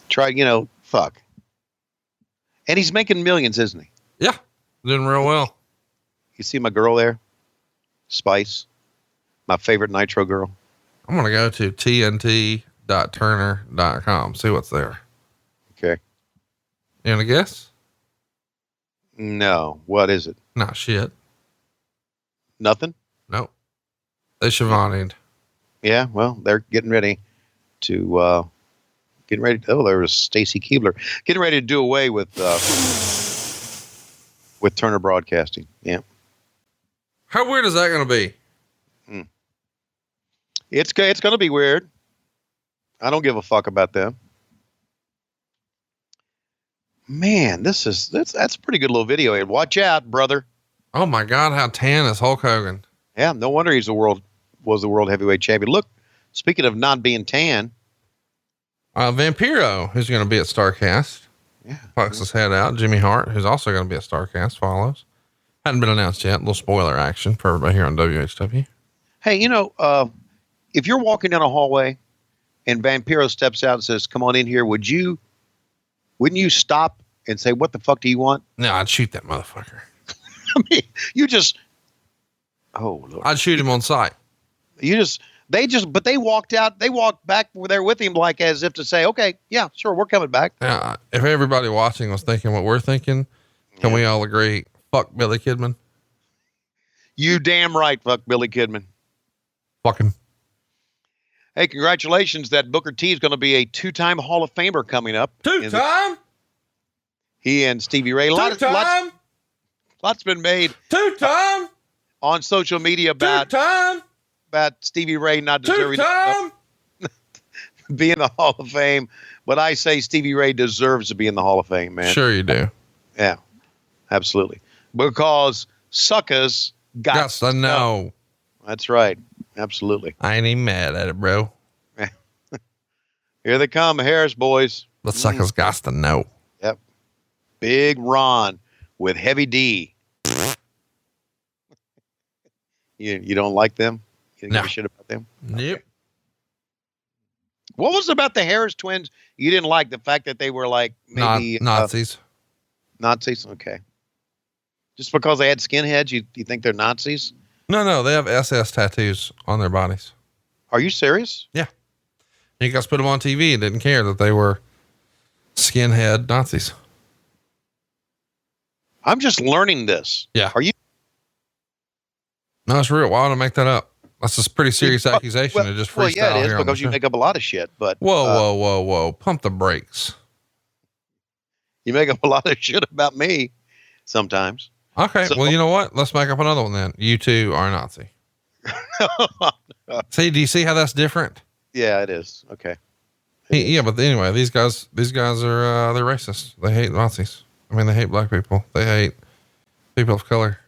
Try, fuck. And he's making millions, isn't he? Yeah. Doing real well. You see my girl there? Spice. My favorite Nitro girl. I'm going to go to tnt.turner.com. See what's there. Okay. You want to guess? No. What is it? Not shit. Nothing? Nope. They Schiavone'd. Yeah, well, they're getting ready to, oh, there was Stacy Keebler. Getting ready to do away with Turner Broadcasting. Yeah. How weird is that going to be? It's going to be weird. I don't give a fuck about them. Man, that's a pretty good little video. Watch out, brother. Oh my God. How tan is Hulk Hogan? Yeah. No wonder was the world heavyweight champion. Look, speaking of not being tan. Vampiro, who's going to be at Starrcast. Yeah. Pucks his head out. Jimmy Hart, who's also going to be at Starrcast, follows. Hadn't been announced yet. A little spoiler action for everybody here on WHW. Hey, if you're walking down a hallway and Vampiro steps out and says, "Come on in here," wouldn't you stop and say, "What the fuck do you want?" No, I'd shoot that motherfucker. I mean, oh Lord. I'd shoot him on sight. But they walked out. They walked back there with him, like as if to say, "Okay, yeah, sure, we're coming back." Yeah. If everybody watching was thinking what we're thinking, can we all agree? Fuck Billy Kidman. You damn right. Fuck Billy Kidman. Fuck him. Hey, congratulations. That Booker T is going to be a 2-time Hall of Famer coming up. 2-time? He and Stevie Ray. Lots been made. 2-time? On social media about 2-time? About Stevie Ray not deserving 2-time? be in the Hall of Fame. But I say Stevie Ray deserves to be in the Hall of Fame, man. Sure you do. Yeah, absolutely. Because suckers got to know. That's right. Absolutely. I ain't even mad at it, bro. Here they come, Harris boys. The suckers got to know. Yep. Big Ron with Heavy D. You don't like them? You didn't give a shit about them? Nope. What was it about the Harris twins you didn't like? The fact that they were like maybe Nazis. Nazis? Okay. Just because they had skinheads, you think they're Nazis? No, they have SS tattoos on their bodies. Are you serious? Yeah. You guys put them on TV and didn't care that they were skinhead Nazis. I'm just learning this. Yeah. Are you? No, it's real. Why would I make that up? That's a pretty serious accusation to just freestyle yeah, it is here on because the you show. make up a lot of shit. But Whoa. Pump the brakes. You make up a lot of shit about me sometimes. Okay. So, well, you know what? Let's make up another one then. You two are Nazi. See, do you see how that's different? Yeah, it is. Okay. Yeah, but anyway, these guys are, they're racist. They hate Nazis. I mean, they hate black people. They hate people of color.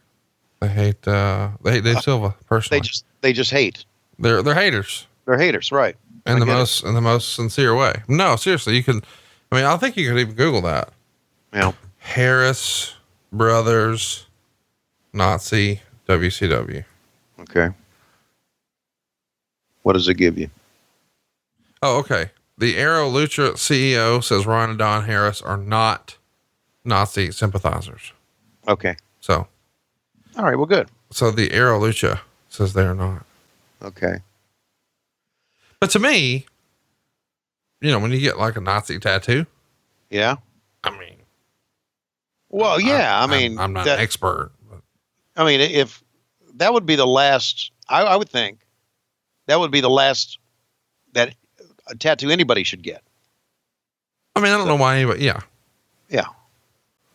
They hate Dave Silva personally. They just hate. They're haters. They're haters, right? In the most sincere way. No, seriously, I think you could even Google that. Yeah. Harris Brothers Nazi WCW. Okay. What does it give you? Oh, okay. The Aero Lucha CEO says Ron and Don Harris are not Nazi sympathizers. Okay. So. All right. Well, good. So the Aero Lucha says they are not. Okay. But to me, when you get like a Nazi tattoo. Yeah. I mean. Well, yeah. I'm not an expert. But. I mean, if that would be the last, I would think that would be the last that a tattoo anybody should get. I mean, I don't know why anybody. Yeah. Yeah.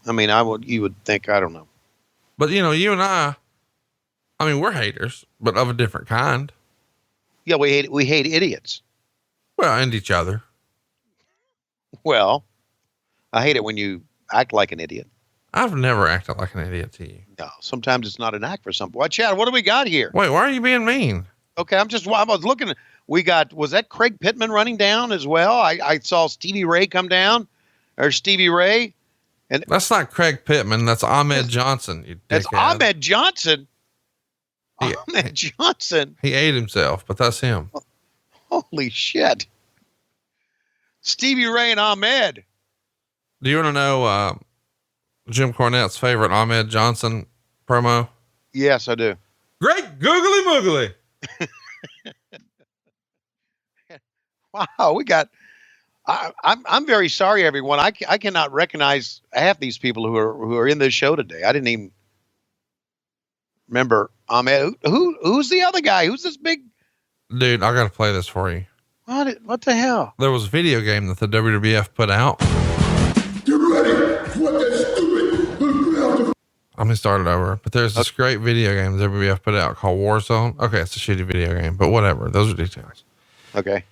I mean, you would think, I don't know. But you and I mean, we're haters, but of a different kind. Yeah. We hate idiots. Well, and each other. Well, I hate it when you act like an idiot. I've never acted like an idiot to you. No, sometimes it's not an act for some. Well, Chad, what do we got here? Wait, why are you being mean? Okay. I was looking, was that Craig Pittman running down as well? I saw Stevie Ray come down or Stevie Ray. And that's not Craig Pittman. That's Ahmed Johnson. That's Ahmed Johnson. Ahmed Johnson. He ate himself, but that's him. Holy shit. Stevie Ray and Ahmed. Do you want to know Jim Cornette's favorite Ahmed Johnson promo? Yes, I do. Great googly moogly. Wow, we got. I'm very sorry, everyone. I cannot recognize half these people who are in this show today. I didn't even remember Ahmed. Who's the other guy? Who's this big dude? I got to play this for you. What the hell? There was a video game that the WWF put out. Get ready for what that stupid. I'm gonna start it over, but there's this great video game the WWF put out called Warzone. Okay, it's a shitty video game, but whatever. Those are details. Okay.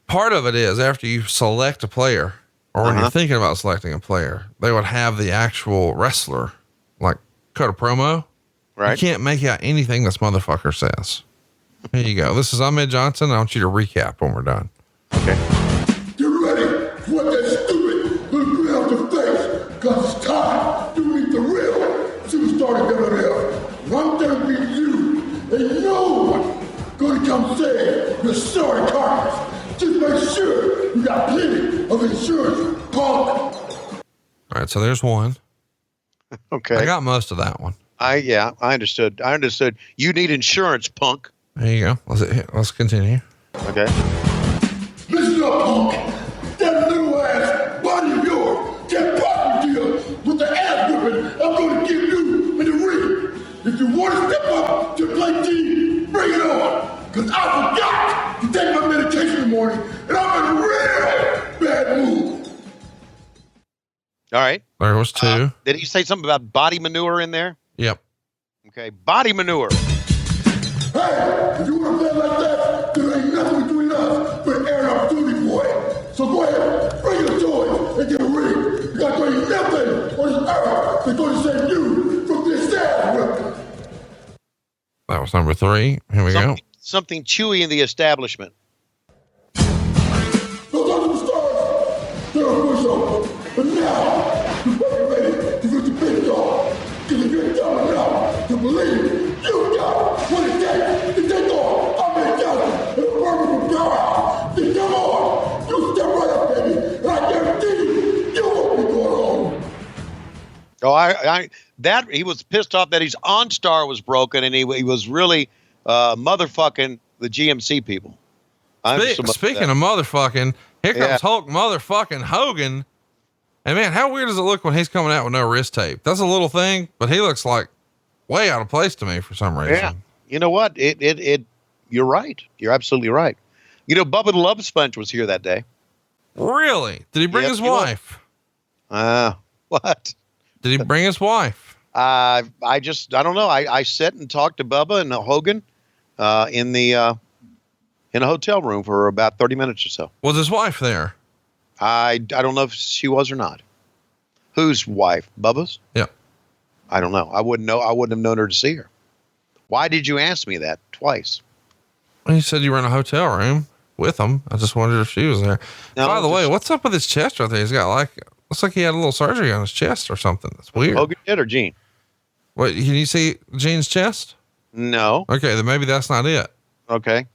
Part of it is after you select a player, or when you're thinking about selecting a player, they would have the actual wrestler like cut a promo. Right. You can't make out anything this motherfucker says. Here you go. This is Ahmed Johnson. I want you to recap when we're done. Okay. Get ready for what that stupid little grin off the face, cause it's time to meet the real superstar of WWF. And I'm gonna beat you, and no one gonna come save your sorry carcass. Just make sure you got plenty of insurance, punk. All right. So there's one. Okay. I got most of that one. I understood. You need insurance, punk. There you go. Let's continue. Okay. Listen up, punk. That little ass body of yours can't possibly deal with the ass whipping I'm going to give you in the ring. If you want to step up to play team, bring it on. Because I forgot to take my medication in the morning, and I'm in a real bad mood. All right. There was two. Did he say something about body manure in there? Yep. Okay. Body manure. Hey, if you want to play like that, there ain't nothing between us but an air opportunity, boy. So go ahead, bring your toys and get a ring. Because there ain't nothing on this earth that's going to save you from this ass whipping. That was number 3. Here we go. Something chewy in the establishment. Those are the stars. They're a pushover. But now, you're fucking ready to get your big dog. Because if you're dumb enough to believe you got what it takes to take on Ahmed Johnson and a verbal powerhouse, then come on. You step right up, baby. And I guarantee you won't be going home. Oh, he was pissed off that his OnStar was broken, and he was really motherfucking the GMC people. Speaking of motherfucking, here comes Hulk motherfucking Hogan. And man, how weird does it look when he's coming out with no wrist tape? That's a little thing, but he looks like way out of place to me for some reason. Yeah. You know what? You're right. You're absolutely right. You know, Bubba the Love Sponge was here that day. Really? Did he bring his wife? What? Did he bring his wife? I don't know. I sat and talked to Bubba and Hogan in a hotel room for about 30 minutes or so. Was his wife there? I don't know if she was or not. Whose wife? Bubba's? Yeah. I don't know. I wouldn't know. I wouldn't have known her to see her. Why did you ask me that twice? Well, you said you were in a hotel room with him. I just wondered if she was there. No, by the way, what's up with his chest right there? He's got looks like he had a little surgery on his chest or something. That's weird. Hogan did or Gene? What, can you see Gene's chest? No. Okay, then maybe that's not it. Okay.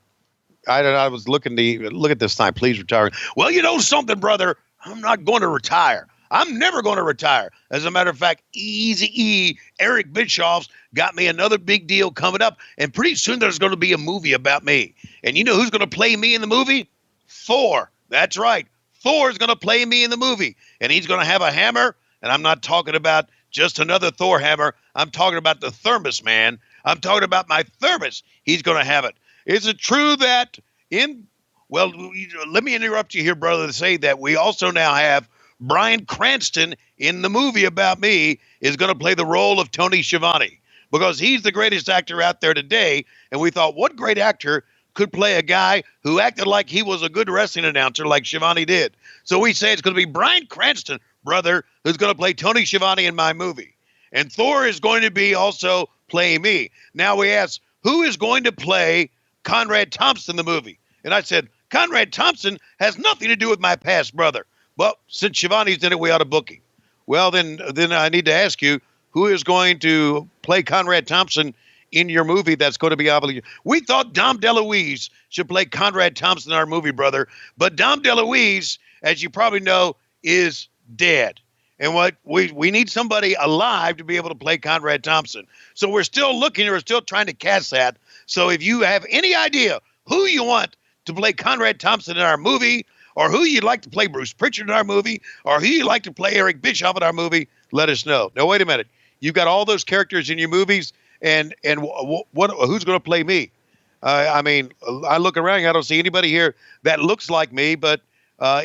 I was looking to look at this time. Please retire. Well, you know something, brother. I'm not going to retire. I'm never going to retire. As a matter of fact, Eazy-E, Eric Bischoff's got me another big deal coming up. And pretty soon there's going to be a movie about me. And you know who's going to play me in the movie? Thor. That's right. Thor is going to play me in the movie. And he's going to have a hammer. And I'm not talking about just another Thor hammer. I'm talking about the thermos, man. I'm talking about my thermos. He's going to have it. Is it true that let me interrupt you here, brother, to say that we also now have Bryan Cranston in the movie about me is going to play the role of Tony Schiavone because he's the greatest actor out there today. And we thought, what great actor could play a guy who acted like he was a good wrestling announcer like Schiavone did? So we say it's going to be Bryan Cranston, brother, who's going to play Tony Schiavone in my movie. And Thor is going to be also playing me. Now we ask, who is going to play Conrad Thompson in the movie? And I said, Conrad Thompson has nothing to do with my past brother. Well, since Schiavone's in it, we ought to book him. Well, then I need to ask you, who is going to play Conrad Thompson in your movie that's going to be obligated. We thought Dom DeLuise should play Conrad Thompson in our movie, brother. But Dom DeLuise, as you probably know, is dead. And what we need somebody alive to be able to play Conrad Thompson. So we're still looking, we're still trying to cast that. So if you have any idea who you want to play Conrad Thompson in our movie, or who you'd like to play Bruce Pritchard in our movie, or who you'd like to play Eric Bischoff in our movie, let us know. Now, wait a minute. You've got all those characters in your movies, and who's going to play me? I mean, I look around, I don't see anybody here that looks like me, but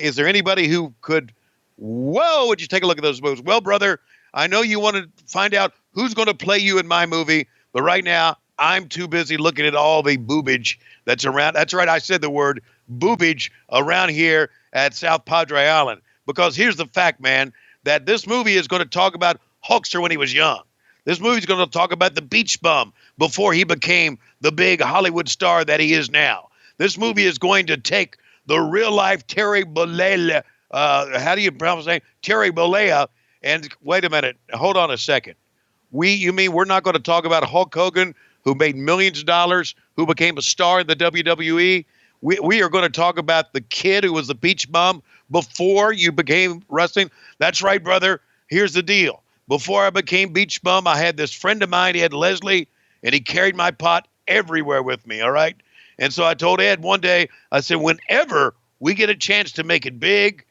is there anybody who could, would you take a look at those moves? Well, brother, I know you want to find out who's going to play you in my movie, but right now, I'm too busy looking at all the boobage that's around. That's right, I said the word boobage around here at South Padre Island. Because here's the fact, man, that this movie is going to talk about Hulkster when he was young. This movie is going to talk about the beach bum before he became the big Hollywood star that he is now. This movie is going to take the real life Terry Bollea. How do you pronounce his name? Terry Bollea. And wait a minute. Hold on a second. You mean we're not going to talk about Hulk Hogan, who made millions of dollars, who became a star in the WWE? We are going to talk about the kid who was the beach bum before you became wrestling. That's right, brother. Here's the deal. Before I became beach bum, I had this friend of mine, he had Leslie, and he carried my pot everywhere with me, all right? And so I told Ed one day, I said, whenever we get a chance to make it big,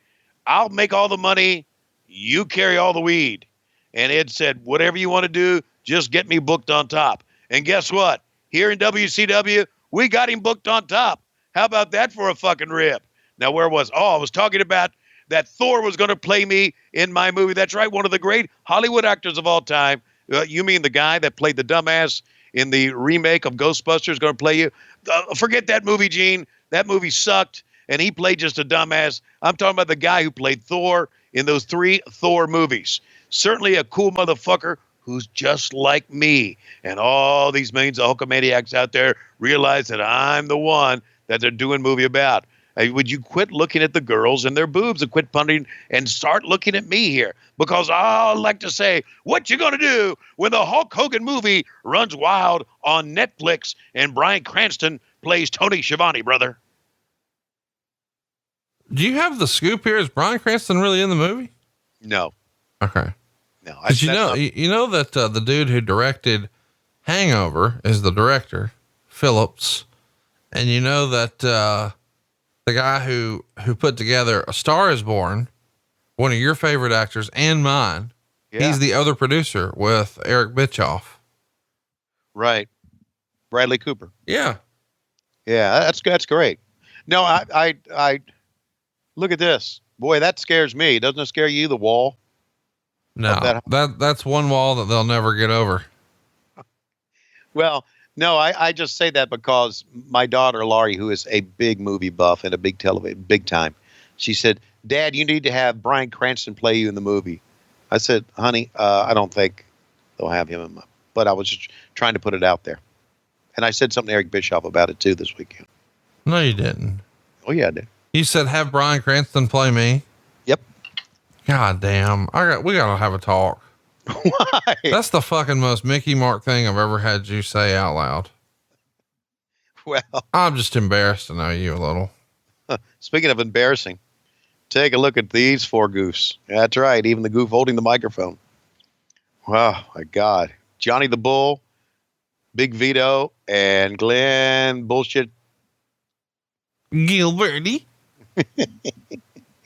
I'll make all the money, you carry all the weed. And Ed said, whatever you want to do, just get me booked on top. And guess what? Here in WCW, we got him booked on top. How about that for a fucking rip? Now, where was? Oh, I was talking about that Thor was going to play me in my movie. That's right, one of the great Hollywood actors of all time. You mean the guy that played the dumbass in the remake of Ghostbusters going to play you? Forget that movie, Gene. That movie sucked, and he played just a dumbass. I'm talking about the guy who played Thor in those 3 Thor movies. Certainly a cool motherfucker who's just like me. And all these millions of Hulkamaniacs out there realize that I'm the one that they're doing a movie about. Would you quit looking at the girls and their boobs and quit punting and start looking at me here? Because I like to say, what you going to do when the Hulk Hogan movie runs wild on Netflix and Bryan Cranston plays Tony Schiavone, brother? Do you have the scoop here? Is Bryan Cranston really in the movie? No. Okay. No. You know that the dude who directed Hangover is the director, Phillips. And you know that the guy who put together A Star Is Born, one of your favorite actors and mine, he's the other producer with Eric Bischoff. Right. Bradley Cooper. Yeah. Yeah, that's great. No, I look at this. Boy, that scares me. Doesn't it scare you, the wall? No, that's one wall that they'll never get over. Well, no, I just say that because my daughter, Laurie, who is a big movie buff and a big television, big time, she said, Dad, you need to have Bryan Cranston play you in the movie. I said, honey, I don't think they'll have him in my, but I was just trying to put it out there. And I said something to Eric Bischoff about it too this weekend. No, you didn't. Oh yeah, I did. You said, have Bryan Cranston play me. Yep. God damn. We gotta have a talk. Why? That's the fucking most Mickey Mark thing I've ever had you say out loud. Well, I'm just embarrassed to know you a little. Speaking of embarrassing, take a look at these 4 goofs. That's right. Even the goof holding the microphone. Oh my God. Johnny the Bull, Big Vito, and Glenn Bullshit Gilberty.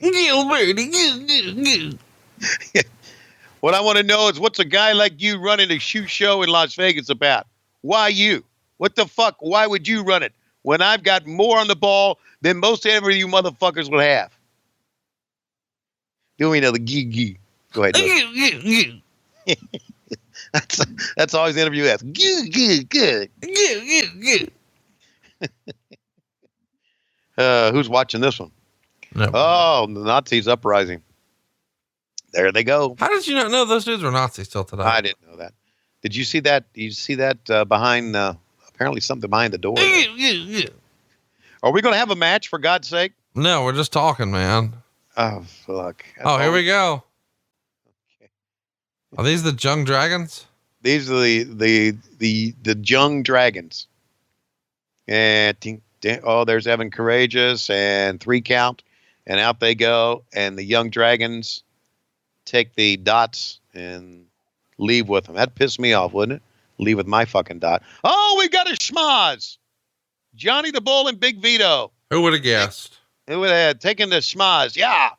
Gilberty. What I want to know is what's a guy like you running a shoe show in Las Vegas about? Why you? What the fuck? Why would you run it when I've got more on the ball than most every you motherfuckers would have? Do me another gee. Go ahead. That's always the interview asks. Good. Who's watching this one? No. Oh, the Nazis uprising. There they go. How did you not know those dudes were Nazis till today? I didn't know that. Did you see that? Did you see that behind, apparently something behind the door? Are we going to have a match, for God's sake? No, we're just talking, man. Oh, fuck. Here we go. Okay. Are these the Jung Dragons? These are the young dragons. And there's Evan Courageous and 3 Count, and out they go. And the young dragons take the dots and leave with them. That pissed me off, wouldn't it? Leave with my fucking dot. Oh, we got a schmoz. Johnny the Bull and Big Vito. Who would have guessed? Who would have taken the schmoz? Yeah.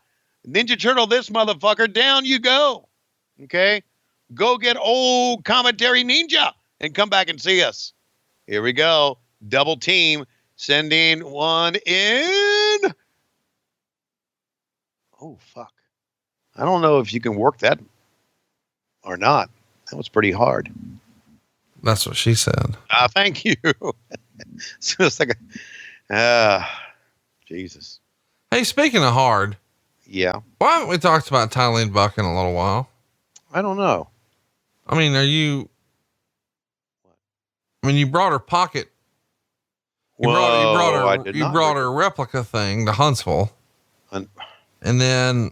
Ninja Turtle this motherfucker. Down you go. Okay? Go get old Commentary Ninja and come back and see us. Here we go. Double team. Sending one in. Oh, fuck. I don't know if you can work that or not. That was pretty hard. That's what she said. Thank you. So it's like Jesus. Hey, speaking of hard. Yeah. Why haven't we talked about Tylene Buck in a little while? I don't know. I mean, you brought her pocket. You brought her replica thing to Huntsville. And then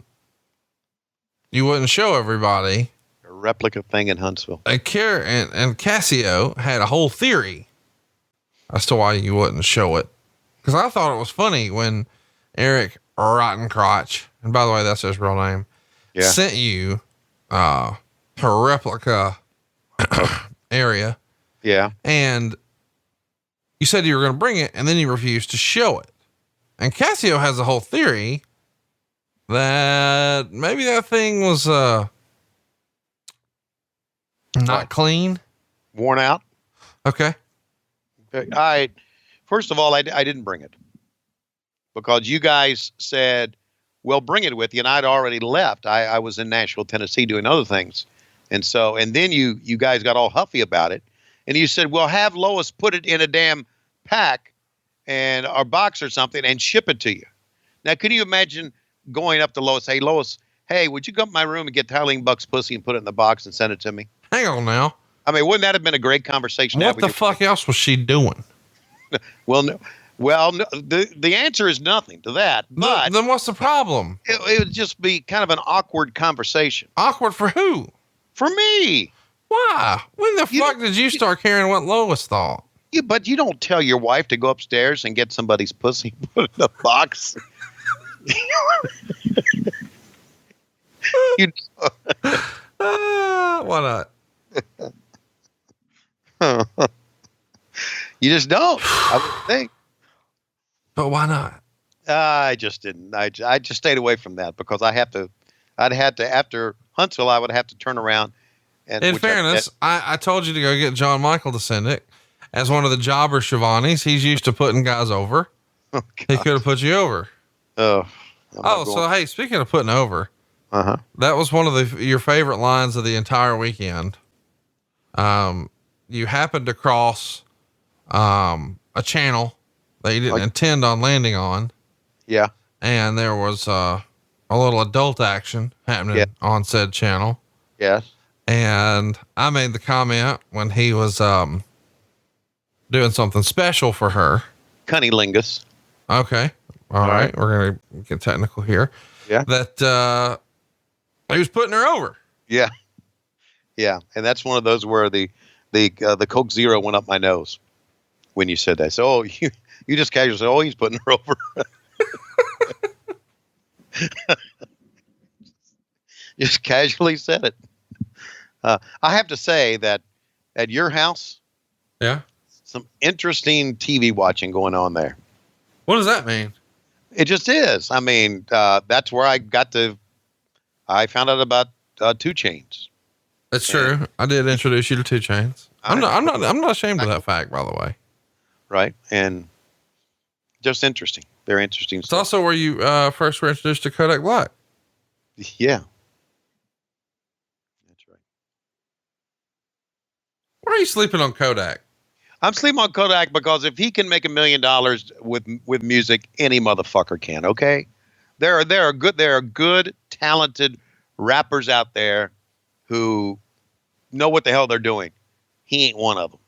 you wouldn't show everybody. A replica thing in Huntsville. And Cassio had a whole theory as to why you wouldn't show it. Cause I thought it was funny when Eric Rottencrotch, and by the way, that's his real name, sent you, her replica area. Yeah. And you said you were going to bring it, and then you refused to show it. And Cassio has a whole theory that maybe that thing was, not clean. Worn out. Okay. First of all, I didn't bring it because you guys said, well, bring it with you. And I'd already left. I was in Nashville, Tennessee doing other things. And then you guys got all huffy about it. And you said, well, have Lois put it in a damn pack and or box or something and ship it to you. Now, can you imagine going up to Lois? Hey, Lois, hey, would you come to my room and get Tylene Buck's pussy and put it in the box and send it to me? Hang on now. I mean, wouldn't that have been a great conversation? What the fuck else was she doing? Well, no. Well, no, the answer is nothing to that. But then what's the problem? It would just be kind of an awkward conversation. Awkward for who? For me. Why? When the fuck did you start caring what Lois thought? But you don't tell your wife to go upstairs and get somebody's pussy put in a box. Why not? You just don't. I would think. But why not? I just didn't. I just stayed away from that because I'd had to, after Huntsville, I would have to turn around. And in fairness, I told you to go get John Michael to send it as one of the jobber Schiavones. He's used to putting guys over. Oh, he could have put you over. So hey, speaking of putting over, that was one of your favorite lines of the entire weekend. You happened to cross, a channel that you didn't intend on landing on. Yeah. And there was, a little adult action happening on said channel. Yes. And I made the comment when he was, doing something special for her. Cunnilingus. Okay. All right. We're going to get technical here. Yeah. That, he was putting her over. Yeah. Yeah. And that's one of those where the Coke Zero went up my nose when you said that. So, you just casually said, oh, he's putting her over. Just casually said it. I have to say that at your house, some interesting TV watching going on there. What does that mean? It just is. I mean, that's where I found out about 2 Chainz. That's true. I did introduce you to 2 Chainz. I'm not ashamed of that fact, by the way. Right. And just interesting. Very interesting. It's also where you first were introduced to Kodak Black. Yeah. That's right. Why are you sleeping on Kodak? I'm sleeping on Kodak because if he can make $1 million with music, any motherfucker can. Okay. There are good, talented rappers out there who know what the hell they're doing. He ain't one of them.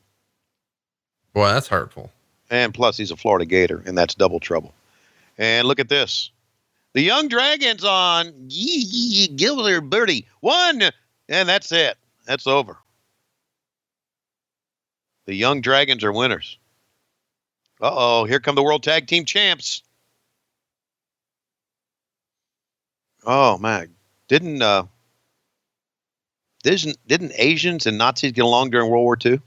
Boy, that's hurtful. And plus he's a Florida Gator, and that's double trouble. And look at this. The Young Dragons on Gilder Birdie 1, and that's it. That's over. The Young Dragons are winners. Uh-oh, here come the World Tag Team Champs. Oh, man. Didn't Asians and Nazis get along during World War II?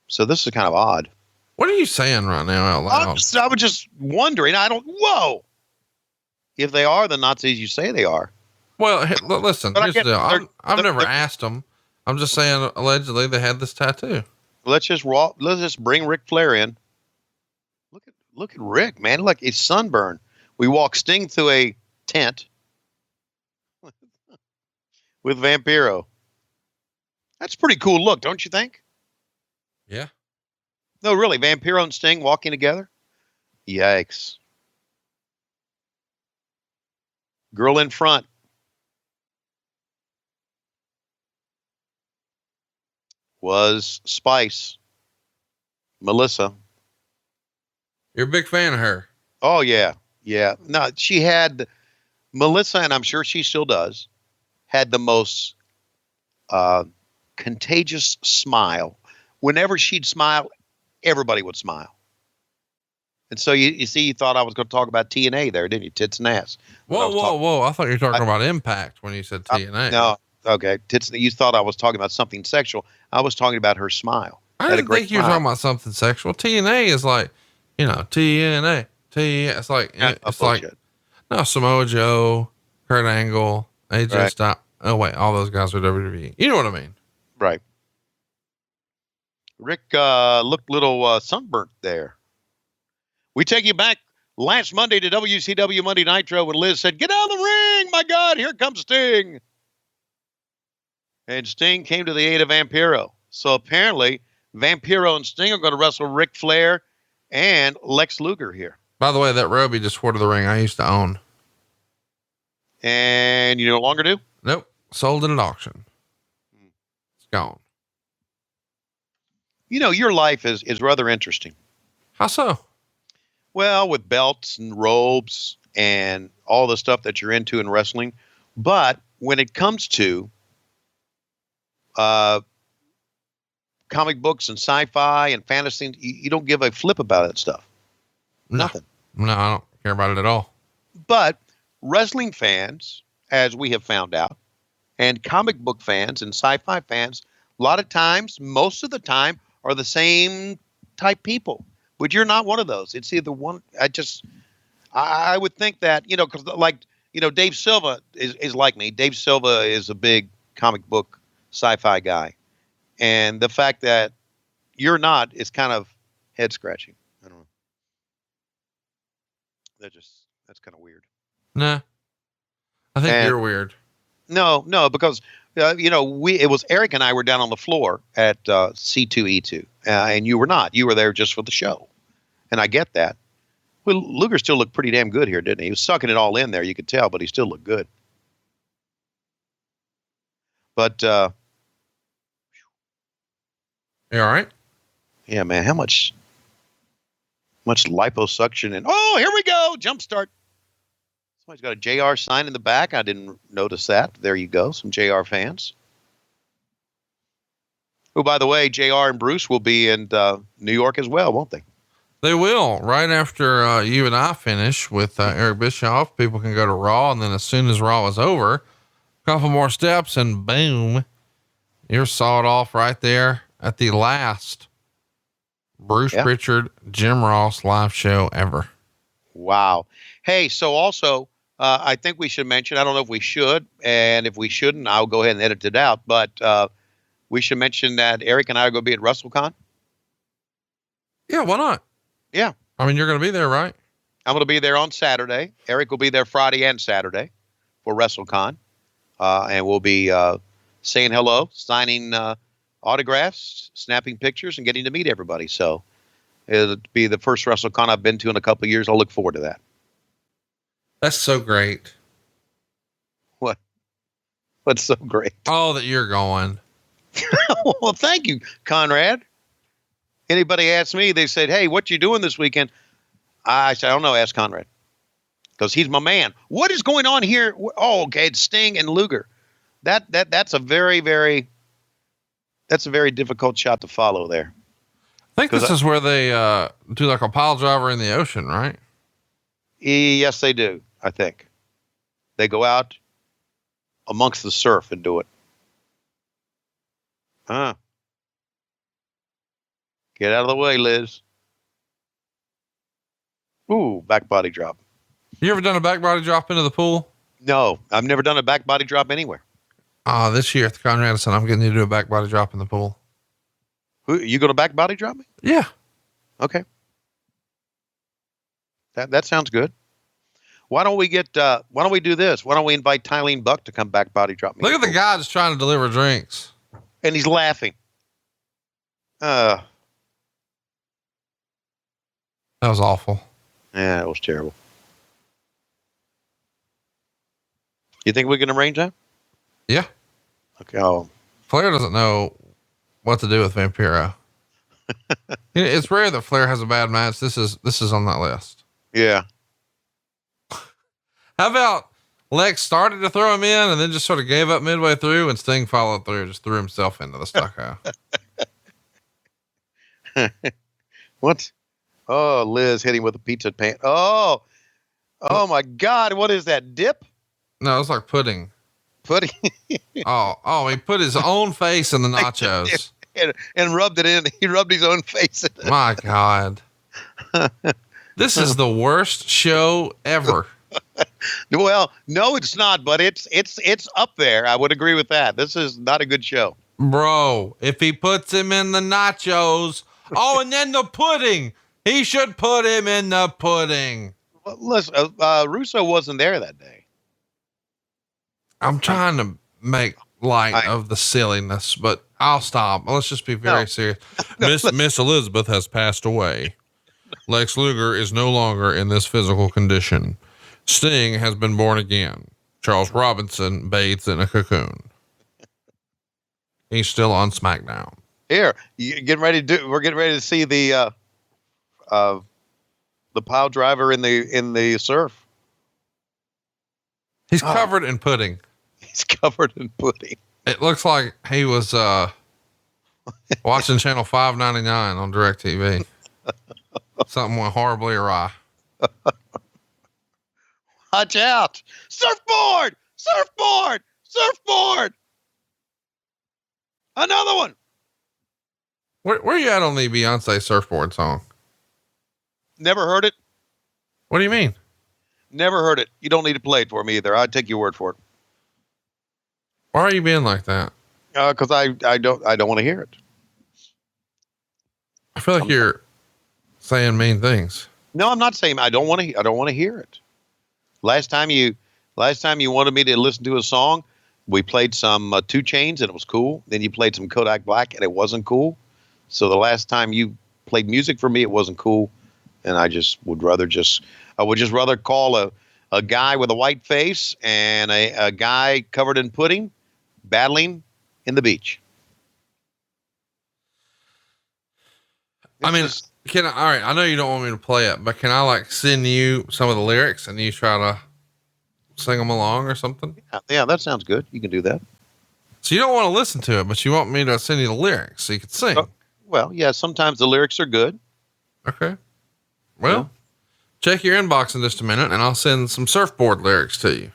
So this is kind of odd. What are you saying right now out loud? I was just wondering. Whoa. If they are the Nazis you say they are. Well, listen, But here's the deal. I've never asked them. I'm just saying allegedly they had this tattoo. Let's just bring Ric Flair in. Look at Rick, man. Look, it's sunburn. We walk Sting through a tent with Vampiro. That's a pretty cool look, don't you think? Yeah. No, really, Vampiro and Sting walking together? Yikes. Girl in front. Was Spice. Melissa. You're a big fan of her. Oh, yeah. Yeah. No, she had, Melissa, and I'm sure she still does, had the most contagious smile. Whenever she'd smile, everybody would smile. And so you see, you thought I was going to talk about TNA there, didn't you? Tits and ass. Whoa. I thought you were talking about Impact when you said TNA. No. Okay. Tits. You thought I was talking about something sexual. I was talking about her smile. I didn't think you were talking about something sexual. TNA is like, TNA. It's like, it's like, no, Samoa Joe, Kurt Angle, AJ Styles. Oh, wait. All those guys are WWE. You know what I mean? Right. Rick looked a little sunburnt there. We take you back last Monday to WCW Monday Nitro when Liz said, "Get out of the ring! My God, here comes Sting." And Sting came to the aid of Vampiro. So apparently, Vampiro and Sting are going to wrestle Ric Flair and Lex Luger here. By the way, that robe he just wore to the ring, I used to own. And you no longer do? Nope. Sold it at auction. It's gone. Your life is rather interesting. How so? Well, with belts and robes and all the stuff that you're into in wrestling. But when it comes to comic books and sci-fi and fantasy, you don't give a flip about that stuff. Nothing. No, I don't care about it at all. But wrestling fans, as we have found out, and comic book fans and sci-fi fans, a lot of times, most of the time, are the same type people. But you're not one of those. It's either one. I would think that, because Dave Silva is like me. Dave Silva is a big comic book sci-fi guy. And the fact that you're not is kind of head scratching. I don't know. That's kind of weird. Nah. I think you're weird. No, because it was Eric and I were down on the floor at C2E2, and you were not. You were there just for the show, and I get that. Well, Luger still looked pretty damn good here, didn't he? He was sucking it all in there, you could tell, but he still looked good. But you all right? Yeah, man. How much liposuction and here we go, jump start. Somebody's got a JR sign in the back. I didn't notice that. There you go. Some JR fans. Oh, by the way, JR and Bruce will be in New York as well, won't they? They will. Right after you and I finish with Eric Bischoff, people can go to Raw. And then as soon as Raw is over, a couple more steps and boom, you're sawed off right there at the last Bruce Pritchard, Jim Ross live show ever. Wow. Hey, so also, I think we should mention, I don't know if we should, and if we shouldn't, I'll go ahead and edit it out, but we should mention that Eric and I are going to be at WrestleCon. Yeah, why not? Yeah. I mean, you're going to be there, right? I'm going to be there on Saturday. Eric will be there Friday and Saturday for WrestleCon. And we'll be saying hello, signing autographs, snapping pictures, and getting to meet everybody. So it'll be the first WrestleCon I've been to in a couple of years. I'll look forward to that. That's so great. What? What's so great? Oh, that you're going. Well, thank you, Conrad. Anybody asks me, they said, "Hey, what you doing this weekend?" I said, "I don't know. Ask Conrad, because he's my man." What is going on here? Oh, okay, it's Sting and Luger. That's a very, very that's a very difficult shot to follow there. I think this is where they do like a pile driver in the ocean, right? Yes, they do. I think they go out amongst the surf and do it. Huh. Get out of the way, Liz. Ooh, back body drop. You ever done a back body drop into the pool? No, I've never done a back body drop anywhere. This year at the Conradison, I'm getting you to do a back body drop in the pool. Who, you going to back body drop me? Yeah. Okay. That sounds good. Why don't we do this? Why don't we invite Tylene Buck to come back body drop me? Look at the guy just trying to deliver drinks. And he's laughing. That was awful. Yeah, it was terrible. You think we can arrange that? Yeah. Okay. Oh. Flair doesn't know what to do with Vampiro. It's rare that Flair has a bad match. This is on that list. Yeah. How about Lex started to throw him in and then just sort of gave up midway through, and Sting followed through, just threw himself into the stucco. What? Oh, Liz hit him with a pizza pan. Oh my God. What is that? Dip? No, it's like pudding. Pudding. Oh, he put his own face in the nachos. and rubbed it in. He rubbed his own face in it. My God. This is the worst show ever. Well, no, it's not, but it's up there. I would agree with that. This is not a good show. Bro, if he puts him in the nachos, and then the pudding, he should put him in the pudding. Well, listen, Russo wasn't there that day. I'm trying to make light of the silliness, but I'll stop. Let's just be very serious. Miss Elizabeth has passed away. Lex Luger is no longer in this physical condition. Sting has been born again. Charles Robinson bathes in a cocoon. He's still on SmackDown. Here, we're getting ready to see the pile driver in the surf. He's covered in pudding. He's covered in pudding. It looks like he was watching channel 599 on DirecTV. Something went horribly awry. Watch out! Surfboard! Surfboard! Surfboard! Another one. Where are you at on the Beyonce surfboard song? Never heard it. What do you mean? Never heard it. You don't need to play it for me either. I'd take your word for it. Why are you being like that? Because I don't want to hear it. I feel like you're saying mean things. No, I'm not saying I don't want to hear it. Last time you wanted me to listen to a song, we played some 2 Chainz and it was cool. Then you played some Kodak Black and it wasn't cool. So the last time you played music for me, it wasn't cool. And I would just rather call a guy with a white face and a guy covered in pudding battling in the beach. All right, I know you don't want me to play it, but can I send you some of the lyrics and you try to sing them along or something? Yeah, that sounds good. You can do that. So you don't want to listen to it, but you want me to send you the lyrics so you can sing. Well, yeah, sometimes the lyrics are good. Okay. Well, check your inbox in just a minute and I'll send some surfboard lyrics to you.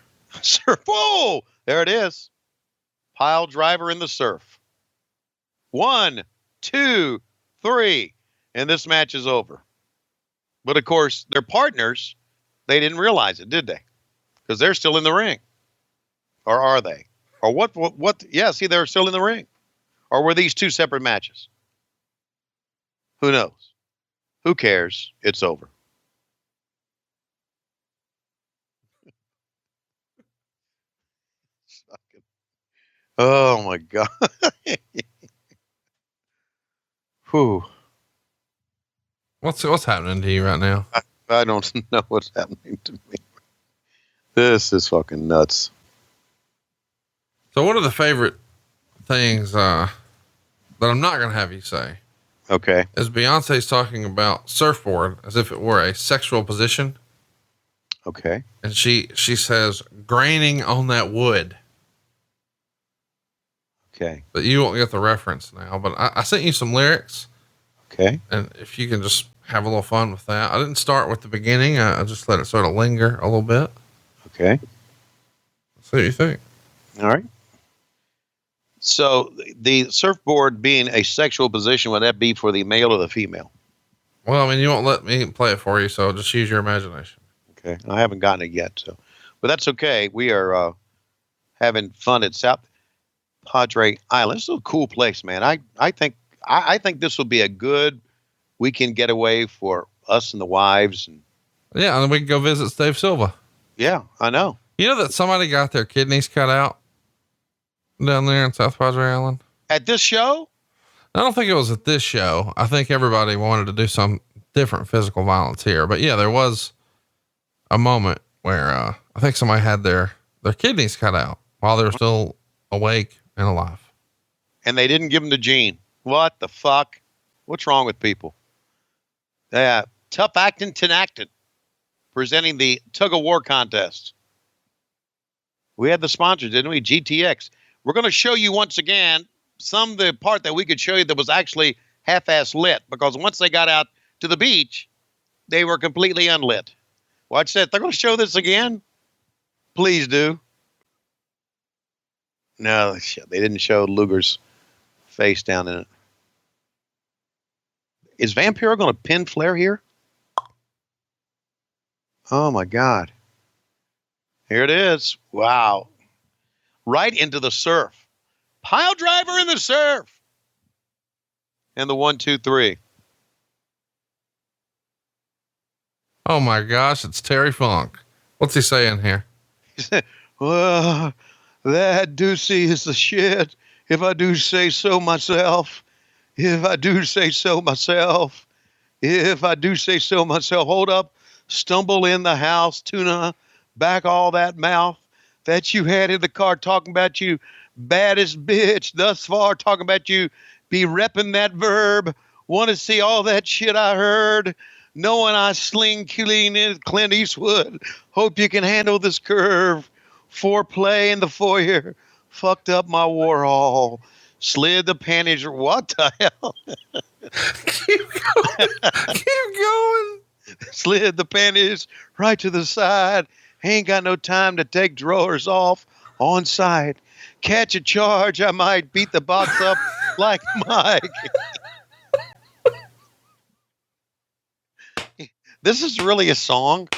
Whoa, there it is. Pile driver in the surf. 1, 2, 3. And this match is over. But of course, their partners, they didn't realize it, did they? Because they're still in the ring. Or are they? Or what? Yeah, see, they're still in the ring. Or were these 2 separate matches? Who knows? Who cares? It's over. Oh my God. Whew. What's happening to you right now? I don't know what's happening to me. This is fucking nuts. So one of the favorite things that I'm not going to have you say, okay, is Beyonce's talking about surfboard as if it were a sexual position. Okay. And she says graining on that wood. Okay. but you won't get the reference now. But I sent you some lyrics. Okay. And if you can just have a little fun with that. I didn't start with the beginning. I just let it sort of linger a little bit. Okay. See what you think. All right. So the surfboard being a sexual position, would that be for the male or the female? Well, I mean, you won't let me play it for you, so just use your imagination. Okay. I haven't gotten it yet, but that's okay. We are having fun at South Padre Island. It's a cool place, man. I think this will be a good weekend getaway for us and the wives. And Yeah, and then we can go visit Dave Silva. yeah, I know. You know that somebody got their kidneys cut out down there in South Padre Island? At this show? I don't think it was at this show. I think everybody wanted to do some different physical violence here. But yeah, there was a moment where I think somebody had their kidneys cut out while they were still awake and alive. And they didn't give them to Gene. What the fuck? What's wrong with people? Yeah, Tough Actin' Tenactin presenting the tug of war contest. We had the sponsor, didn't we? GTX. We're going to show you once again the part that we could show you that was actually half-ass lit, because once they got out to the beach, they were completely unlit. Watch that. They're going to show this again? Please do. No, they didn't show Luger's face down in it. Is Vampiro going to pin Flair here? Oh, my God. Here it is. Wow. Right into the surf. Pile driver in the surf. And the 1, 2, 3. Oh my gosh, it's Terry Funk. What's he saying here? He said, well, that Deucey is the shit. If I do say so myself. If I do say so myself. If I do say so myself. Hold up. Stumble in the house. Tuna. Back all that mouth that you had in the car talking about you. Baddest bitch thus far, talking about you be repping that verb. Want to see all that shit I heard. Knowing I sling clean in Clint Eastwood. Hope you can handle this curve. Foreplay in the foyer. Fucked up my Warhol. Slid the panties. What the hell? Keep going. Keep going. Slid the panties right to the side. Ain't got no time to take drawers off on site. Catch a charge, I might beat the box up like Mike. This is really a song.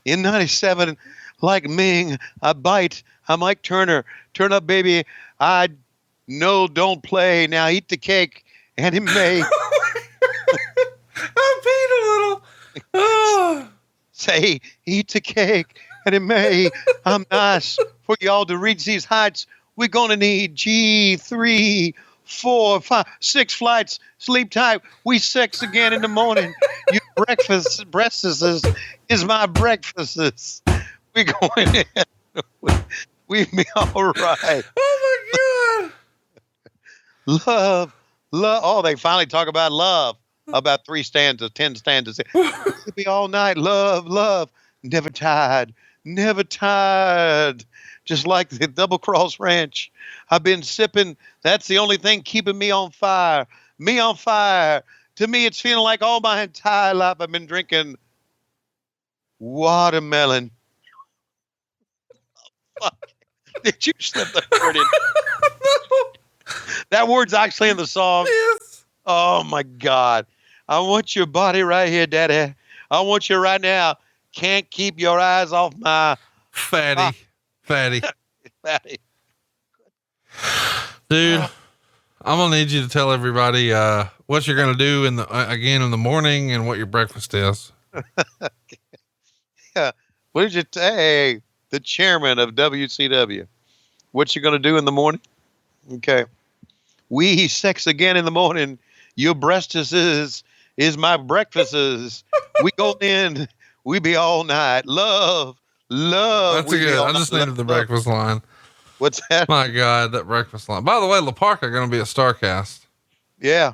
In 97, like Ming, I bite. I'm Mike Turner. Turn up, baby. I know, don't play. Now eat the cake, and it may. I peed a little. Oh. Say, eat the cake, and it may. I'm nice. For y'all to reach these heights, we're going to need G3, 4, 5, 6 flights. Sleep tight. We sex again in the morning. Your breakfast is my breakfast. We're going in. We be all right. Oh my God. Love. Oh, they finally talk about love. About 3 stanzas, 10 stanzas. We'll be all night. Love. Never tired. Just like the Double Cross Ranch. I've been sipping. That's the only thing keeping me on fire. To me, it's feeling like all my entire life I've been drinking watermelon. Fuck. Did you slip the word in? That word's actually in the song. Yes. Oh my God. I want your body right here, Daddy. I want you right now. Can't keep your eyes off my fatty. Fatty. Dude, I'm gonna need you to tell everybody what you're gonna do in the morning and what your breakfast is. Yeah. What did you say? The chairman of WCW. What you gonna do in the morning? Okay. We sex again in the morning. Your breast is my breakfast. We go in. We be all night. Love. That's good. I just needed the breakfast line. What's that? My God, that breakfast line. By the way, La Parka going to be at Starrcast. Yeah.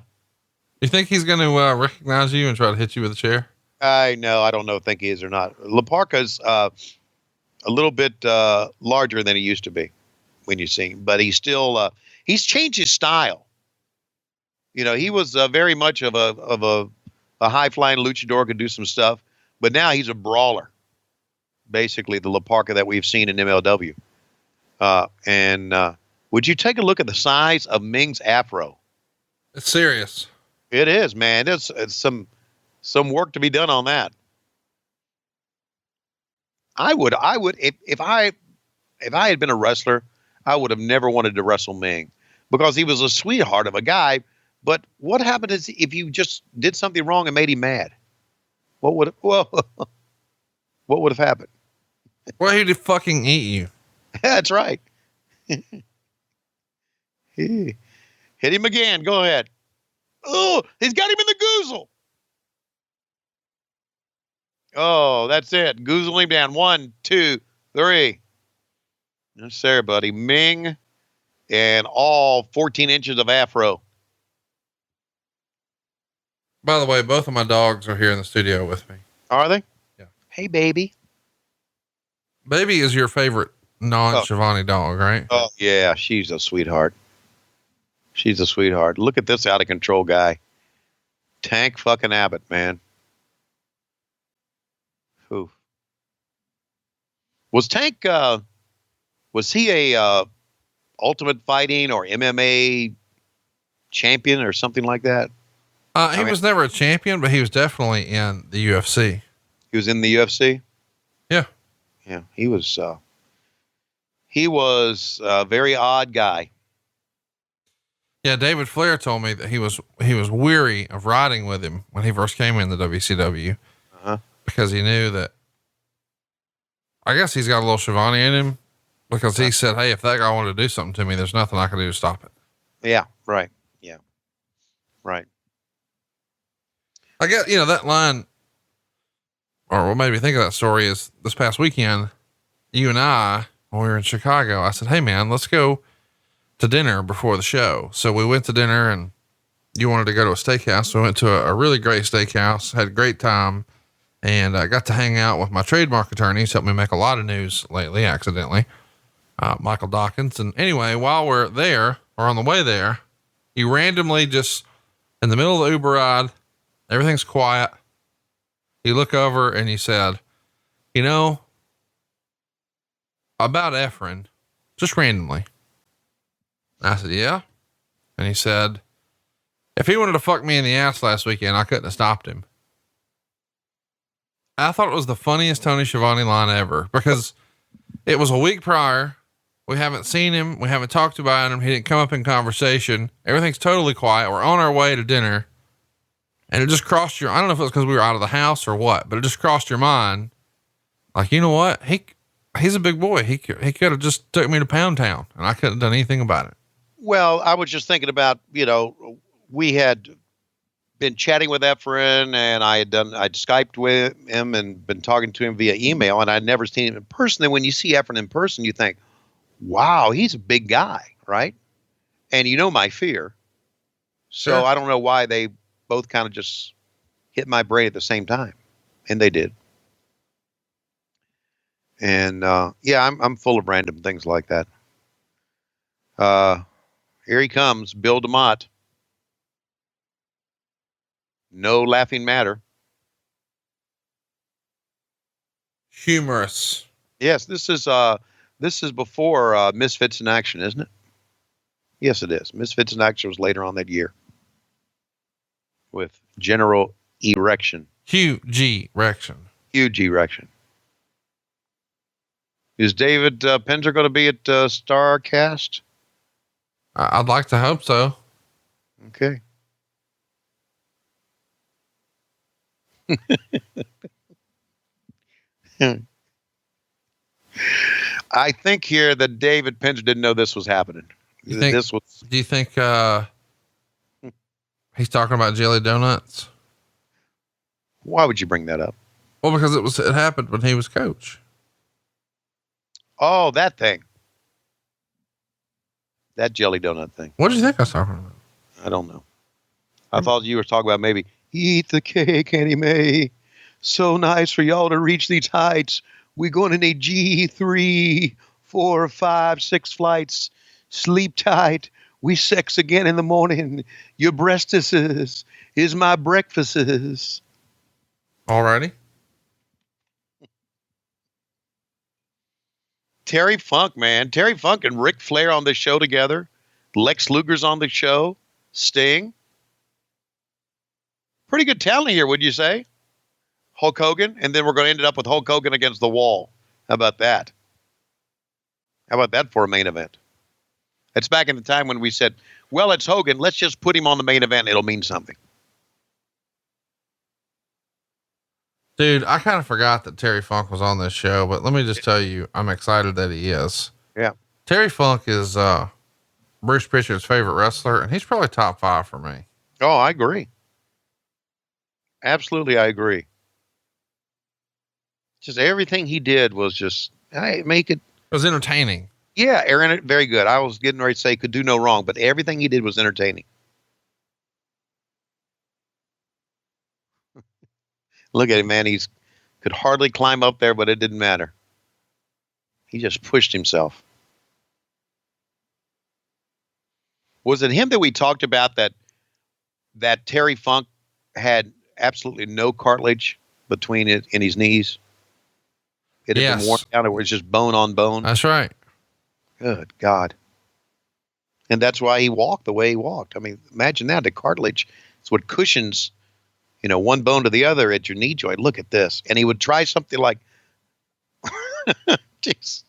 You think he's going to recognize you and try to hit you with a chair? I know. I don't know. Think he is or not. Laparca's a little bit larger than he used to be when you see him, but he's still he's changed his style. You know, he was very much of a high flying luchador, could do some stuff, but now he's a brawler. Basically, the Laparca that we've seen in MLW. And would you take a look at the size of Ming's afro? It's serious. It is, man. It's some work to be done on that. I would if I had been a wrestler, I would have never wanted to wrestle Ming because he was a sweetheart of a guy. But what happened is if you just did something wrong and made him mad? What would have happened? Well, he'd fucking eat you. That's right. Hit him again. Go ahead. Oh, he's got him in the goozle. Oh, that's it. Goozle him down. 1, 2, 3. That's there, buddy. Ming and all 14 inches of afro. By the way, both of my dogs are here in the studio with me. Are they? Yeah. Hey, baby. Baby is your favorite non-Schiavone dog, right? Oh, yeah. She's a sweetheart. She's a sweetheart. Look at this out of control guy. Tank fucking Abbott, man. Oof. Was Tank, was he a Ultimate Fighting or MMA champion or something like that? He was never a champion, but he was definitely in the UFC. He was in the UFC? Yeah. Yeah. He was a very odd guy. Yeah. David Flair told me that he was weary of riding with him when he first came in the WCW because he knew that, I guess he's got a little Schiavone in him because he said, hey, if that guy wanted to do something to me, there's nothing I can do to stop it. Yeah. Right. Yeah. Right. I guess, you know, that line, or what made me think of that story is this past weekend, you and I, when we were in Chicago, I said, hey man, let's go to dinner before the show. So we went to dinner and you wanted to go to a steakhouse. So we went to a really great steakhouse, had a great time, and I got to hang out with my trademark attorney. He's helped me make a lot of news lately, accidentally, Michael Dawkins. And anyway, while we're there or on the way there, you randomly just in the middle of the Uber ride, everything's quiet. You look over and you said, you know, about Efren, just randomly. I said, yeah. And he said, if he wanted to fuck me in the ass last weekend, I couldn't have stopped him. I thought it was the funniest Tony Schiavone line ever because it was a week prior. We haven't seen him. We haven't talked about him. He didn't come up in conversation. Everything's totally quiet. We're on our way to dinner. And it just crossed I don't know if it was because we were out of the house or what, but it just crossed your mind. Like, you know what? He's a big boy. He could have just took me to Pound Town and I couldn't have done anything about it. Well, I was just thinking about, you know, we had been chatting with Efren and I'd Skyped with him and been talking to him via email and I'd never seen him in person. And when you see Efren in person, you think, wow, he's a big guy. Right. And you know, my fear. So Sure. I don't know why they both kind of just hit my brain at the same time. And they did. And, yeah, I'm full of random things like that. Here he comes, Bill DeMott. No laughing matter. Humorous. Yes, this is before Misfits in Action, isn't it? Yes, it is. Misfits in Action was later on that year with General Erection. Huge erection. Huge erection. Is David Penzer going to be at Starrcast? I'd like to hope so. Okay. I think here that David Penzer didn't know this was happening. Do you think he's talking about jelly donuts? Why would you bring that up? Well, because it happened when he was coach. Oh, that thing. That jelly donut thing. What did you think I was talking about? I don't know. I thought you were talking about maybe eat the cake, Annie Mae. So nice for y'all to reach these heights. We're going to need G3, 4, 5, 6 flights. Sleep tight. We sex again in the morning. Your breastises is my breakfasts. Alrighty. Terry Funk, man. Terry Funk and Ric Flair on the show together. Lex Luger's on the show. Sting. Pretty good talent here, would you say? Hulk Hogan. And then we're going to end it up with Hulk Hogan against the wall. How about that? How about that for a main event? It's back in the time when we said, well, it's Hogan. Let's just put him on the main event. It'll mean something. Dude, I kind of forgot that Terry Funk was on this show, but let me just tell you, I'm excited that he is. Yeah. Terry Funk is Bruce Pritchard's favorite wrestler, and he's probably top 5 for me. Oh, I agree. Absolutely, I agree. Just everything he did was just make it. It was entertaining. Yeah, Aaron, very good. I was getting ready to say could do no wrong, but everything he did was entertaining. Look at him, man. He's could hardly climb up there, but it didn't matter. He just pushed himself. Was it him that we talked about that Terry Funk had absolutely no cartilage between it and his knees? It had been worn down, it was just bone on bone. That's right. Good God. And that's why he walked the way he walked. I mean, imagine that. The cartilage is what cushions, one bone to the other at your knee joint. Look at this. And he would try something like, jeez.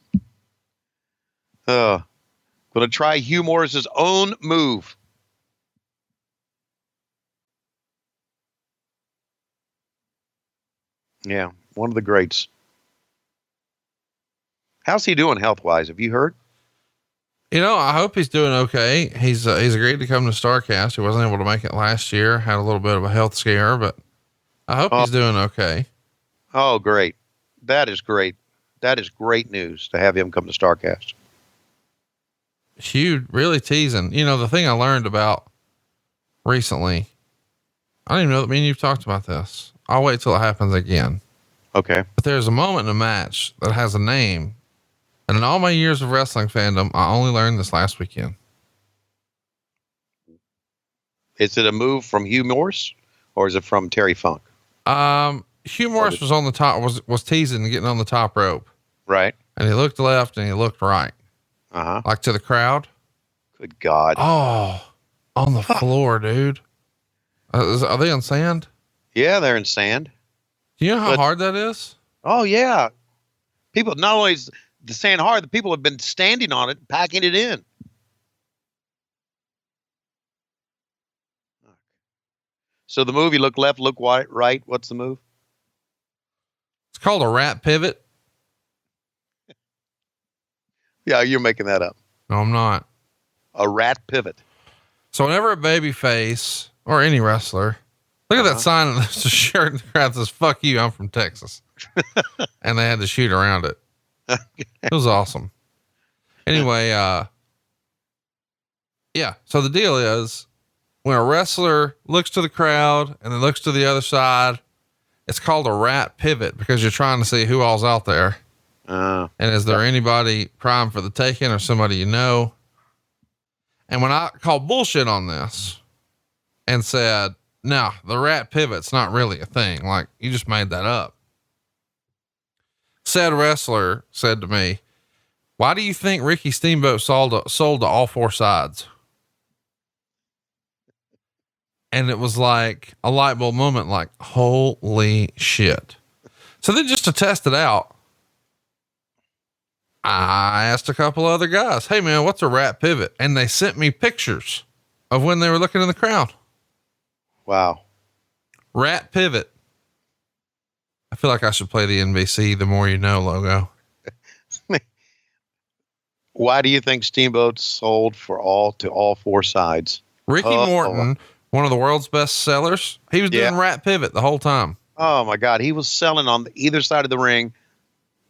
Going to try Hugh Morris's own move. Yeah, one of the greats. How's he doing health-wise? Have you heard? I hope he's doing okay. He's agreed to come to Starrcast. He wasn't able to make it last year. Had a little bit of a health scare, but I hope he's doing okay. Oh, great. That is great. That is great news to have him come to Starrcast. Hugh really teasing. The thing I learned about recently, I don't even know that me and you've talked about this. I'll wait till it happens again. Okay. But there's a moment in a match that has a name. And in all my years of wrestling fandom, I only learned this last weekend. Is it a move from Hugh Morris or is it from Terry Funk? Hugh Morris was on the top, was teasing and getting on the top rope. Right. And he looked left and he looked right. Uh-huh. Like to the crowd. Good God. Oh, on the floor, dude. Are they on sand? Yeah, they're in sand. Do you know how hard that is? Oh, yeah. People, not only is the sand hard, the people have been standing on it, packing it in. So the move, you look left, look right. What's the move? It's called a rat pivot. Yeah, you're making that up. No, I'm not. A rat pivot. So whenever a baby face or any wrestler, look at that sign on the shirt and the crowd says, "Fuck you, I'm from Texas." And they had to shoot around it. It was awesome. Anyway, yeah. So the deal is when a wrestler looks to the crowd and then looks to the other side, it's called a rat pivot because you're trying to see who all's out there. And is there anybody prime for the taking or somebody And when I called bullshit on this and said, no, the rat pivot's not really a thing. Like you just made that up. Said wrestler said to me, "Why do you think Ricky Steamboat sold to all 4 sides?" And it was like a light bulb moment, like, holy shit. So then just to test it out, I asked a couple other guys, "Hey man, what's a rat pivot?" And they sent me pictures of when they were looking in the crowd. Wow. Rat pivot. I feel like I should play the NBC The More You Know logo. Why do you think Steamboat sold to all 4 sides? Ricky Morton, one of the world's best sellers, he was doing rat pivot the whole time. Oh my God. He was selling on either side of the ring.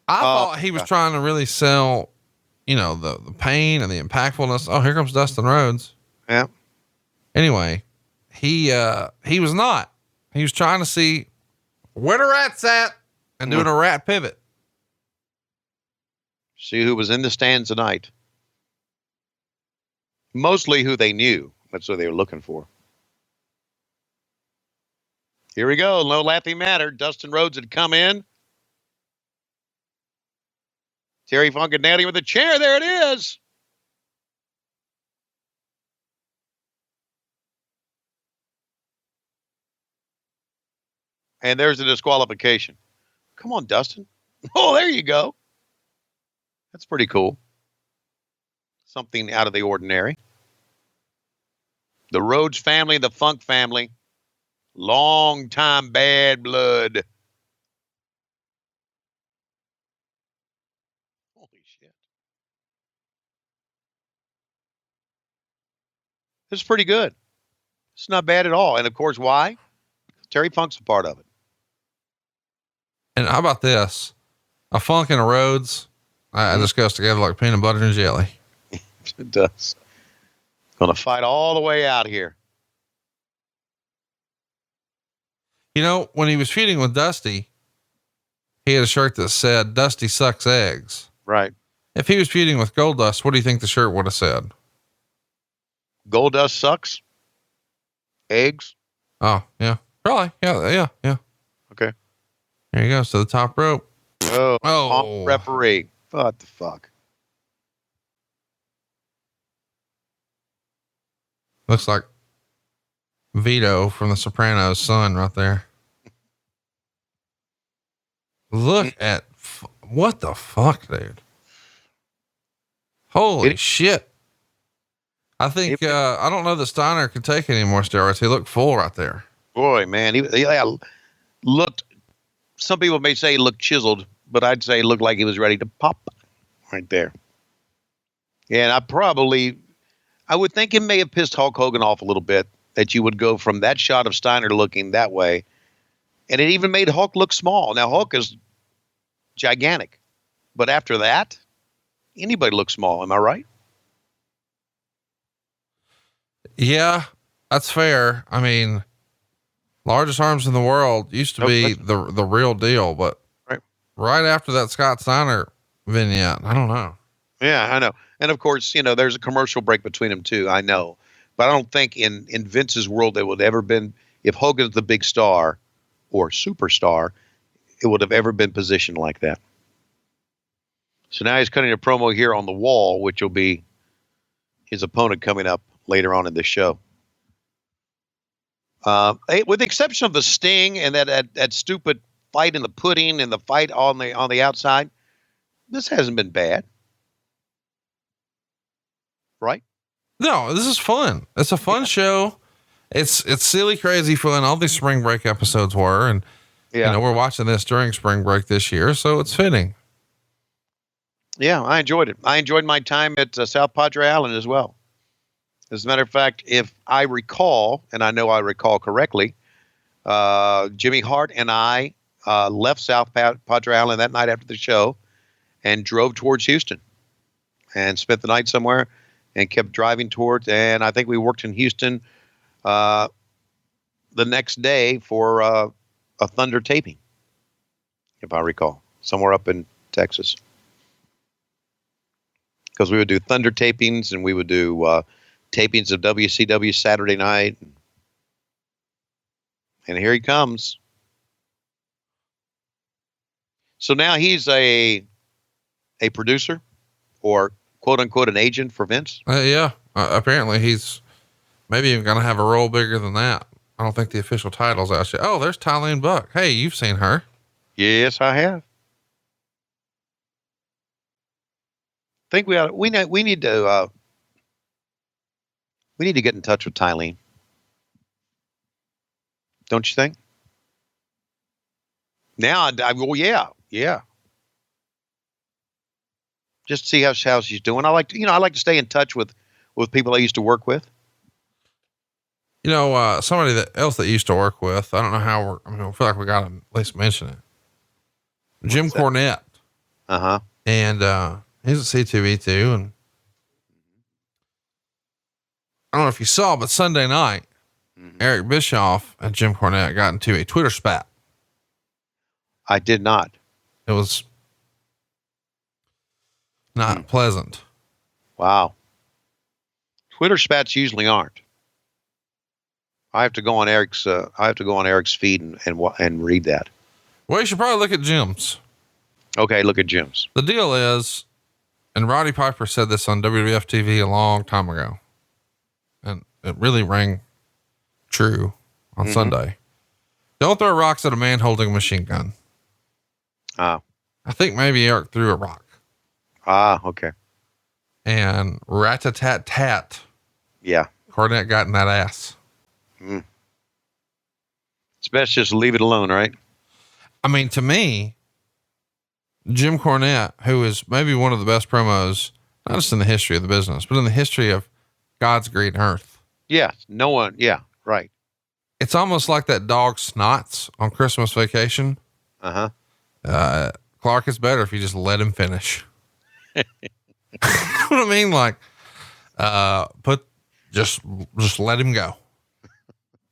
I thought he was trying to really sell, the pain and the impactfulness. Oh, here comes Dustin Rhodes. Yeah. Anyway, he was not. He was trying to see where the rat's at, and doing a rat pivot. See who was in the stands tonight. Mostly who they knew. That's what they were looking for. Here we go. No laughing matter. Dustin Rhodes had come in. Terry Funk and Natty with a chair. There it is. And there's the disqualification. Come on, Dustin. Oh, there you go. That's pretty cool. Something out of the ordinary. The Rhodes family, the Funk family. Long time bad blood. Holy shit. This is pretty good. It's not bad at all. And of course, why? Terry Funk's a part of it. And how about this? A Funk and a Rhodes. It just goes together like peanut butter and jelly. It does. Gonna fight all the way out here. You know, when he was feuding with Dusty, he had a shirt that said Dusty sucks eggs. Right. If he was feuding with Goldust, what do you think the shirt would have said? Goldust sucks. Eggs. Oh, yeah. Probably. Yeah. Okay. There he goes to the top rope. Oh. Referee. What the fuck? Looks like Vito from The Sopranos' son right there. Look at what the fuck, dude. Holy shit. I think, I don't know that Steiner can take any more steroids. He looked full right there. Boy, man, he looked, some people may say he looked chiseled, but I'd say he looked like he was ready to pop right there. And I would think it may have pissed Hulk Hogan off a little bit that you would go from that shot of Steiner looking that way. And it even made Hulk look small. Now, Hulk is gigantic, but after that, anybody looks small. Am I right? Yeah, that's fair. I mean, largest arms in the world used to be the real deal, but right after that Scott Steiner vignette, I don't know. Yeah, I know. And of course, there's a commercial break between them too. I know, but I don't think in Vince's world there would ever been, if Hogan's the big star or superstar, it would have ever been positioned like that. So now he's cutting a promo here on the wall, which will be his opponent coming up later on in this show. With the exception of the Sting and that stupid fight in the pudding and the fight on the outside, this hasn't been bad. Right? No, this is fun. It's a fun show. It's silly, crazy fun. All these spring break episodes were, and we're watching this during spring break this year, so it's fitting. Yeah, I enjoyed it. I enjoyed my time at South Padre Island as well. As a matter of fact, if I recall, and I know I recall correctly, Jimmy Hart and I left South Padre Island that night after the show and drove towards Houston and spent the night somewhere and kept driving towards. And I think we worked in Houston the next day for a Thunder taping, if I recall, somewhere up in Texas. Because we would do Thunder tapings and we would do tapings of WCW Saturday night. And here he comes. So now he's a producer or quote unquote an agent for Vince. Apparently he's maybe even going to have a role bigger than that. I don't think the official title's out yet. Oh, there's Tylene Buck. Hey, you've seen her. Yes, I have. I think we need to get in touch with Tylene. Don't you think? Now, yeah. Just to see how she's doing. I like to stay in touch with people I used to work with. Somebody else that used to work with, I don't know how I feel like we got to at least mention it. Jim Cornette. Uh-huh. And, he's at C2E2, and I don't know if you saw, but Sunday night, Eric Bischoff and Jim Cornette got into a Twitter spat. I did not. It was not pleasant. Wow. Twitter spats usually aren't. I have to go on Eric's feed and read that. Well, you should probably look at Jim's. Okay, look at Jim's. The deal is, and Roddy Piper said this on WWF TV a long time ago, and it really rang true on Sunday. Don't throw rocks at a man holding a machine gun. I think maybe Eric threw a rock. Okay. And rat-a-tat-tat. Yeah. Cornette got in that ass. It's best just leave it alone, right? I mean, to me, Jim Cornette, who is maybe one of the best promos, not just in the history of the business, but in the history of God's green earth. Yeah. No one. Yeah. Right. It's almost like that dog Snots on Christmas Vacation. Clark is better if you just let him finish. You know what I mean? Like, just let him go.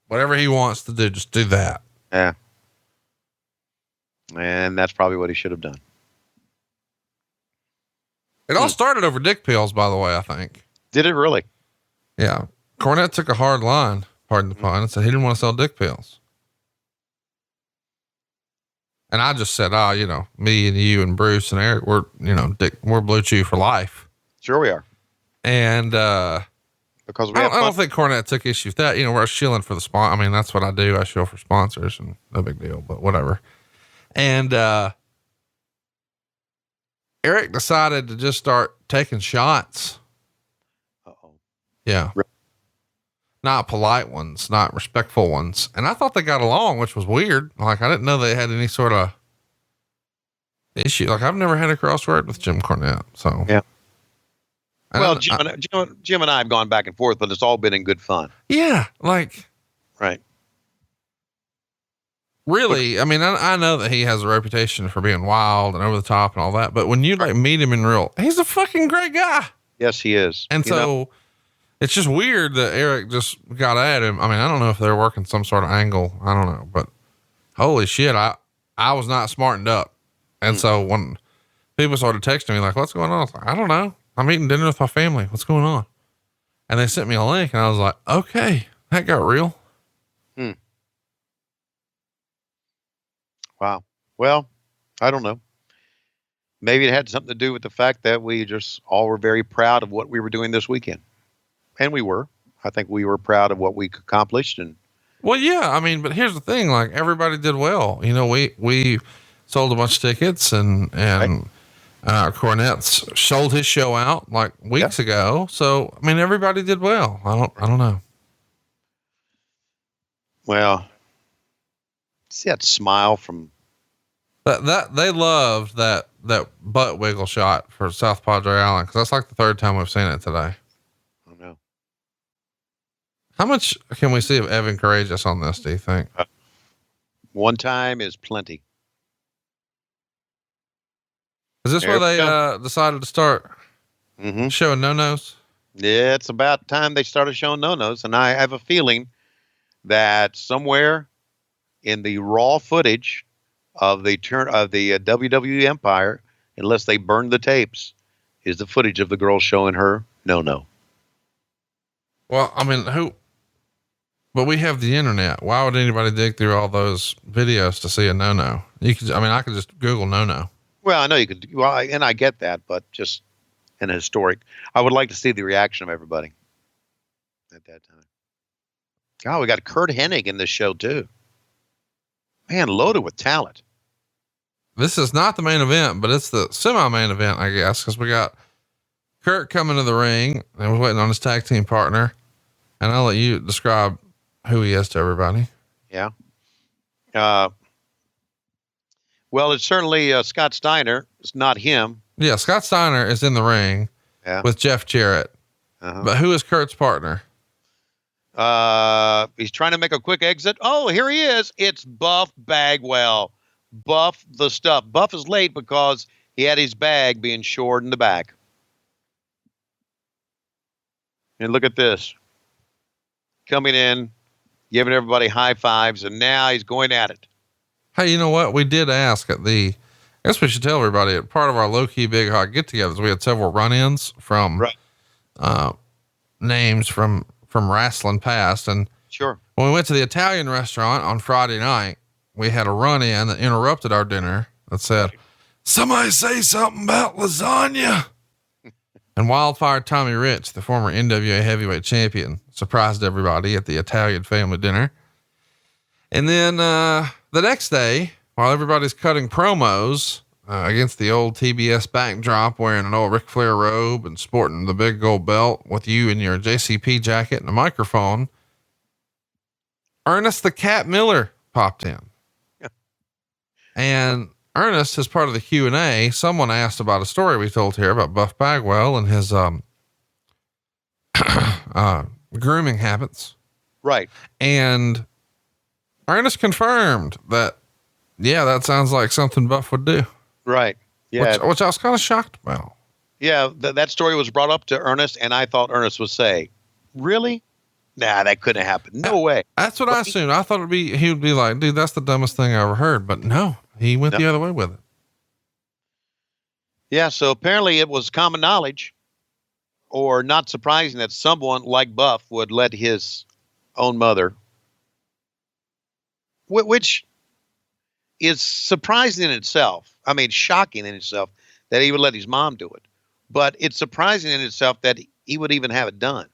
Whatever he wants to do, just do that. Yeah. And that's probably what he should have done. It all started over dick pills, by the way, I think. Did it really? Yeah. Cornette took a hard line, pardon the pun, and said he didn't want to sell dick pills. And I just said, me and you and Bruce and Eric, we're Blue Chew for life. Sure we are. And, because I don't think Cornette took issue with that. We're shilling for the sponsor. I mean, that's what I do. I shill for sponsors and no big deal, but whatever. And, Eric decided to just start taking shots. Yeah. Not polite ones, not respectful ones. And I thought they got along, which was weird. Like, I didn't know they had any sort of issue. Like, I've never had a crossword with Jim Cornette. So, yeah. Well, Jim and I have gone back and forth, but it's all been in good fun. Yeah. Like, right. Really. I mean, I know that he has a reputation for being wild and over the top and all that, but when you meet him in real, he's a fucking great guy. Yes, he is. And it's just weird that Eric just got at him. I mean, I don't know if they're working some sort of angle. I don't know, but holy shit. I was not smartened up. And so when people started texting me like, what's going on? I was like, I don't know. I'm eating dinner with my family. What's going on? And they sent me a link and I was like, okay, that got real. Wow. Well, I don't know. Maybe it had something to do with the fact that we just all were very proud of what we were doing this weekend. And we were. I think we were proud of what we accomplished. And well, yeah, I mean, but here's the thing, like everybody did well. We sold a bunch of tickets and Cornette's sold his show out like weeks ago. So, I mean, everybody did well. I don't know. Well, see that smile from that they loved that butt wiggle shot for South Padre Island. Cause that's like the third time we've seen it today. Oh no. How much can we see of Evan Courageous on this? Do you think? One time is plenty. Is this where they decided to start showing no-nos? Yeah, it's about time they started showing no-nos. And I have a feeling that somewhere in the raw footage of the WWE Empire, unless they burned the tapes, is the footage of the girl showing her no. Well, I mean, but we have the internet. Why would anybody dig through all those videos to see a no? I could just Google no. Well, I know you could. Well, and I get that, but just an historic. I would like to see the reaction of everybody at that time. God, we got Kurt Hennig in this show too. Man, loaded with talent. This is not the main event, but it's the semi-main event, I guess, because we got Kurt coming to the ring and we're waiting on his tag team partner. And I'll let you describe who he is to everybody. Yeah. Well, it's certainly Scott Steiner. It's not him. Yeah, Scott Steiner is in the ring with Jeff Jarrett. But who is Kurt's partner? He's trying to make a quick exit. Oh, here he is. It's Buff Bagwell. Buff the stuff. Buff is late because he had his bag being shored in the back. And look at this. Coming in, giving everybody high fives, and now he's going at it. Hey, you know what? We did ask I guess we should tell everybody at part of our low key Big Hog get togethers. We had several run-ins from, names from wrestling past. And Sure. when we went to the Italian restaurant on Friday night, we had a run-in that interrupted our dinner that said, somebody say something about lasagna. And Wildfire Tommy Rich, the former NWA heavyweight champion, surprised everybody at the Italian family dinner. And then, the next day, while everybody's cutting promos, against the old TBS backdrop, wearing an old Ric Flair robe and sporting the big gold belt with you in your JCP jacket and a microphone, Ernest the Cat Miller popped in. And Ernest, as part of the Q&A, someone asked about a story we told here about Buff Bagwell and his, grooming habits. Right. And Ernest confirmed that, yeah, that sounds like something Buff would do. Right. Yeah. Which I was kind of shocked about. Yeah. That story was brought up to Ernest, and I thought Ernest would say, really? Nah, that couldn't happen. No way. That's what I assumed. I thought he would be like, dude, that's the dumbest thing I ever heard. But no, he went the other way with it. Yeah. So apparently it was common knowledge, or not surprising, that someone like Buff would let his own mother, which is surprising in itself. I mean, shocking in itself that he would let his mom do it, but it's surprising in itself that he would even have it done.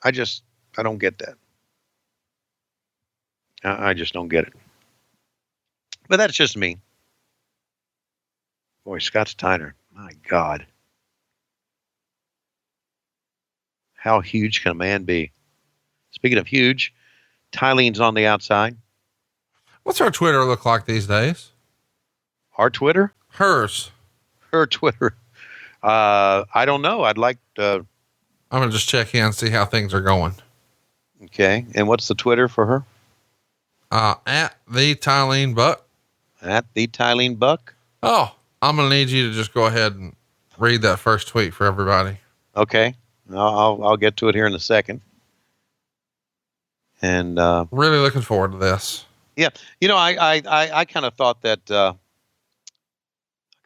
I don't get that. I just don't get it. But that's just me. Boy, Scott Steiner, my God. How huge can a man be? Speaking of huge, Tylene's on the outside. What's her Twitter look like these days? Our Twitter? Hers. Her Twitter. I don't know. I'd like to. I'm going to just check in and see how things are going. Okay. And what's the Twitter for her? At the Tylene Buck. At the Tylene Buck. Oh, I'm going to need you to just go ahead and read that first tweet for everybody. Okay. I'll get to it here in a second. And, really looking forward to this. Yeah. You know, I kind of thought that,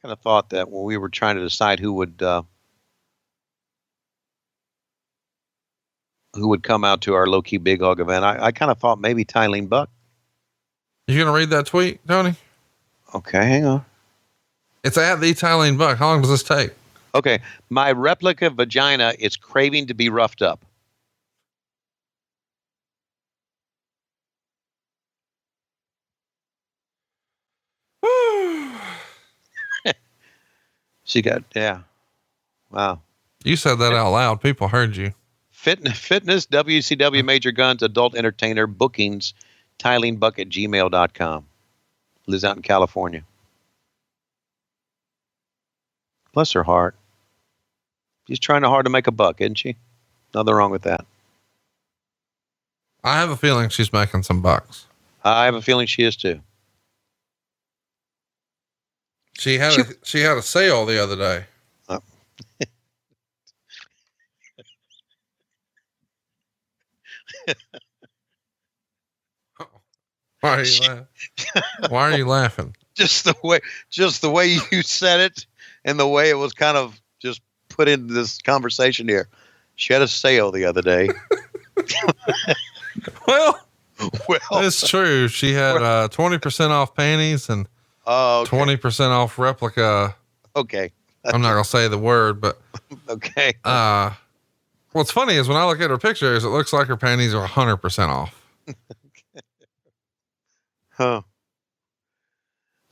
when we were trying to decide who would come out to our low key Big Hog event, I kind of thought maybe Tylene Buck. You going to read that tweet, Tony? Okay. Hang on. It's at the Tylene Buck. How long does this take? Okay. My replica vagina is craving to be roughed up. She got, yeah. Wow. You said that out loud. People heard you. Fitness, WCW Major Guns, Adult Entertainer, bookings, TyleneBuck@gmail.com. Lives out in California. Bless her heart. She's trying hard to make a buck, isn't she? Nothing wrong with that. I have a feeling she's making some bucks. I have a feeling she is too. She had a sale the other day. Why are you laughing? Just the way you said it, and the way it was kind of just put into this conversation here. She had a sale the other day. Well, it's true. She had 20% off panties and 20% off replica. Okay. I'm not gonna say the word, but okay. What's funny is when I look at her pictures, it looks like her panties are 100% off. Huh.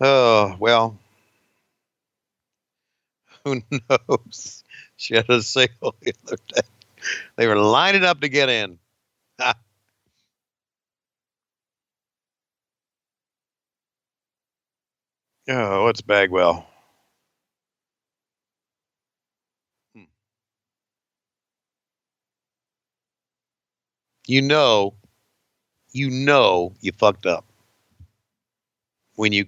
Oh, well, who knows? She had a sale the other day. They were lining up to get in. Oh, what's Bagwell? You know you fucked up when you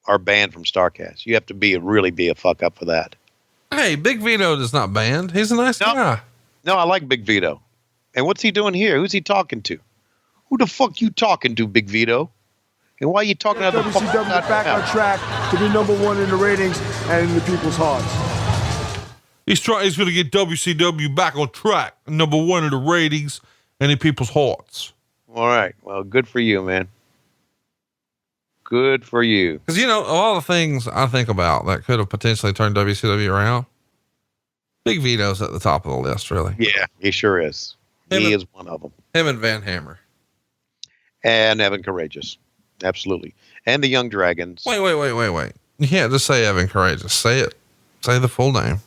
are banned from Starrcast. You have to really be a fuck up for that. Hey, Big Vito is not banned. He's a nice guy. No, I like Big Vito. And what's he doing here? Who's he talking to? Who the fuck you talking to, Big Vito? And why are you talking out the fuck WCW back on track to be number one in the ratings and in the people's hearts. He's going to get WCW back on track, number one in the ratings and in people's hearts. All right. Well, good for you, man. Good for you. Because, you know, all the things I think about that could have potentially turned WCW around, Big Vito's at the top of the list, really. Yeah, he sure is. He is one of them. Him and Van Hammer. And Evan Courageous. Absolutely. And the Young Dragons. Wait. You can't just say Evan Courageous. Say it. Say the full name.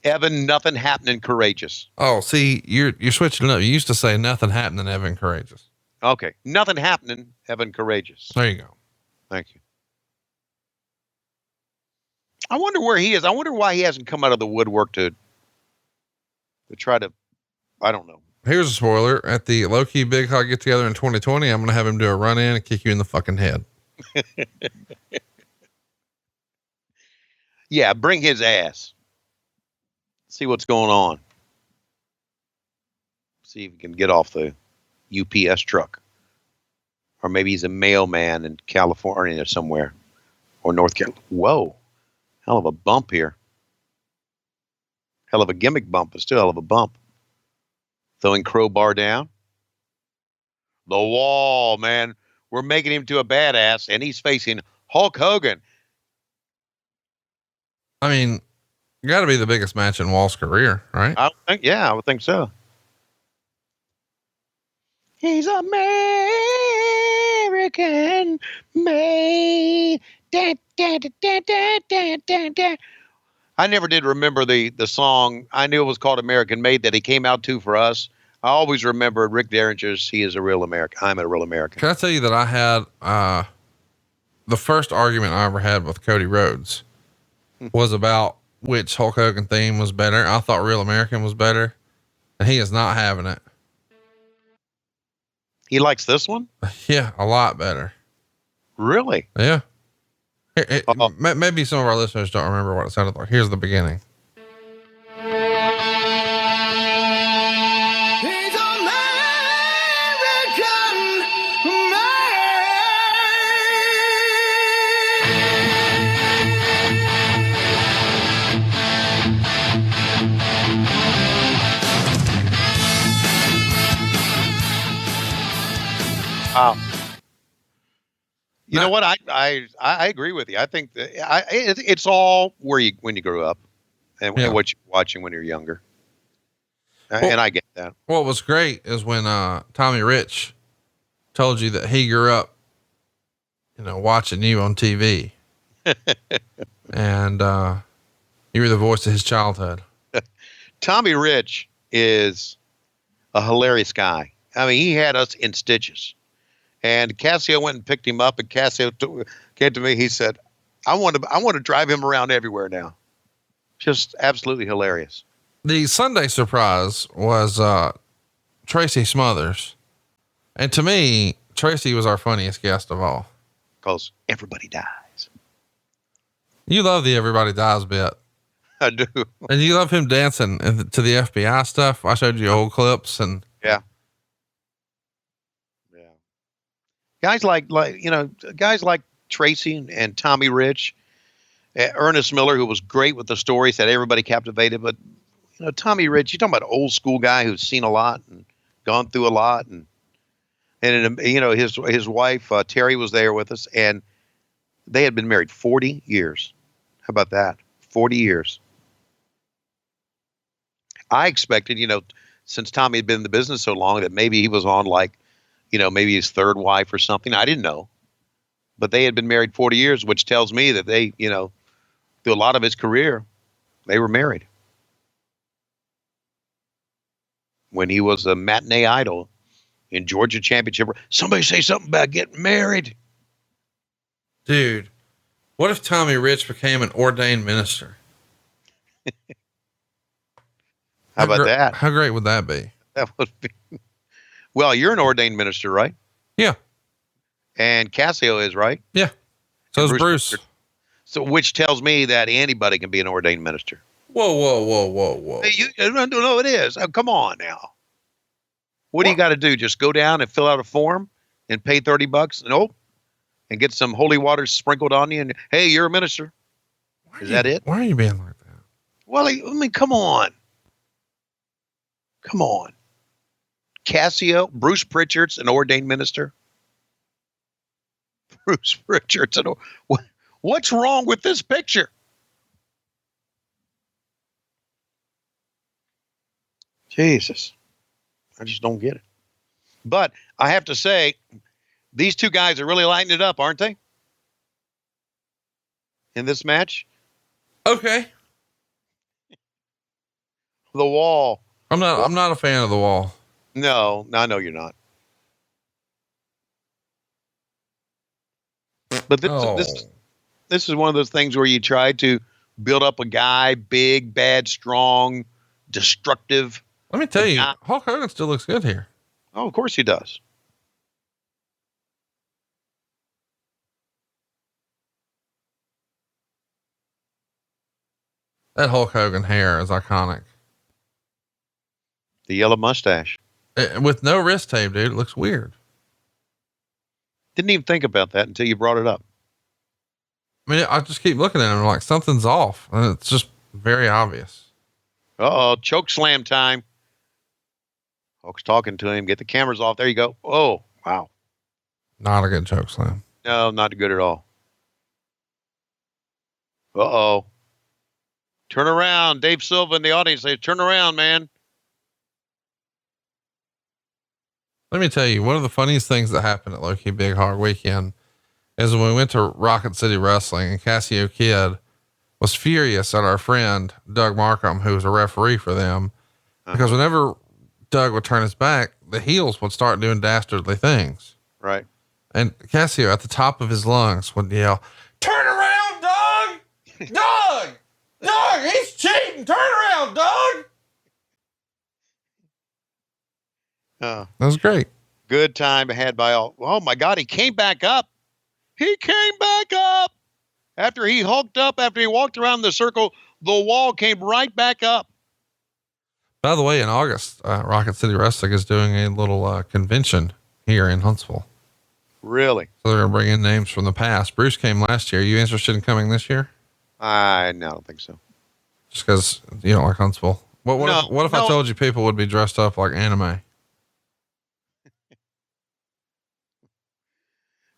Evan Nothing Happening Courageous. Oh, see, you're switching up. You used to say Nothing Happening Evan Courageous. Okay. Nothing Happening Evan Courageous. There you go. Thank you. I wonder where he is. I wonder why he hasn't come out of the woodwork to try to, I don't know. Here's a spoiler. At the low-key Big Hog get together in 2020, I'm going to have him do a run in and kick you in the fucking head. Yeah, bring his ass. See what's going on. See if he can get off the UPS truck. Or maybe he's a mailman in California somewhere. Or North Carolina. Whoa. Hell of a bump here. Hell of a gimmick bump, but still hell of a bump. Throwing Crowbar down. The wall, man. We're making him to a badass, and he's facing Hulk Hogan. I mean, got to be the biggest match in Wall's career, right? I would think so. He's American made. Da, da, da, da, da, da, da. I never did remember the song. I knew it was called American Made that he came out to for us. I always remember Rick Derringer's He is a Real American. I'm a Real American. Can I tell you that I had the first argument I ever had with Cody Rhodes was about which Hulk Hogan theme was better. I thought Real American was better, and he is not having it. He likes this one? Yeah, a lot better. Really? Yeah. Maybe some of our listeners don't remember what it sounded like. Here's the beginning. He's American Wow. You know what? I agree with you. I think that it's all when you grew up and what you're watching when you're younger. And I get that. What was great is when Tommy Rich told you that he grew up, watching you on TV, and you were the voice of his childhood. Tommy Rich is a hilarious guy. I mean, he had us in stitches. And Cassio went and picked him up, and Cassio came to me. He said, I want to drive him around everywhere now. Just absolutely hilarious. The Sunday surprise was Tracy Smothers. And to me, Tracy was our funniest guest of all. Because everybody dies. You love the everybody dies bit. I do. And you love him dancing to the FBI stuff. I showed you old clips and yeah. Guys like Tracy and Tommy Rich, Ernest Miller, who was great with the stories that everybody captivated. But, Tommy Rich, you're talking about an old school guy who's seen a lot and gone through a lot. And his wife, Terry, was there with us, and they had been married 40 years. How about that? 40 years. I expected, since Tommy had been in the business so long, that maybe he was on maybe his third wife or something. I didn't know, but they had been married 40 years, which tells me that they, through a lot of his career, they were married. When he was a matinee idol in Georgia Championship, somebody say something about getting married. Dude, what if Tommy Rich became an ordained minister? How about that? How great would that be? That would be. Well, you're an ordained minister, right? Yeah. And Cassio is, right? Yeah. So is Bruce. So, which tells me that anybody can be an ordained minister. Whoa. Hey, no, it is. Oh, come on now. What do you got to do? Just go down and fill out a form and pay $30? Nope. And get some holy water sprinkled on you. And hey, you're a minister. Is that it? Why are you being like that? Well, I mean, come on. Come on. Cassio, Bruce Pritchard's an ordained minister. Bruce Pritchard's what's wrong with this picture? Jesus. I just don't get it. But I have to say, these two guys are really lighting it up, aren't they? In this match? Okay. The Wall. I'm not a fan of the Wall. No, I know you're not. But this is one of those things where you try to build up a guy, big, bad, strong, destructive. Let me tell you, Hulk Hogan still looks good here. Oh, of course he does. That Hulk Hogan hair is iconic. The yellow mustache. With no wrist tape, dude. It looks weird. Didn't even think about that until you brought it up. I mean, I just keep looking at him like something's off, and it's just very obvious. Uh-oh, choke slam time. Hulk's talking to him. Get the cameras off. There you go. Oh, wow. Not a good choke slam. No, not good at all. Uh-oh. Turn around. Dave Silva in the audience says, turn around, man. Let me tell you, one of the funniest things that happened at Low-Key Big Hog weekend is when we went to Rocket City Wrestling, and Cassio Kid was furious at our friend, Doug Markham, who was a referee for them, because whenever Doug would turn his back, the heels would start doing dastardly things. Right. And Cassio at the top of his lungs would yell, turn around, Doug! Doug! Doug, he's cheating! Turn around, Doug! That was great. Good time had by all. Oh my God, he came back up. He came back up. After he hulked up, after he walked around the circle, the Wall came right back up. By the way, in August, Rocket City Wrestling is doing a little convention here in Huntsville. Really? So they're going to bring in names from the past. Bruce came last year. Are you interested in coming this year? No, I don't think so. Just because you don't like Huntsville. What if I told you people would be dressed up like anime?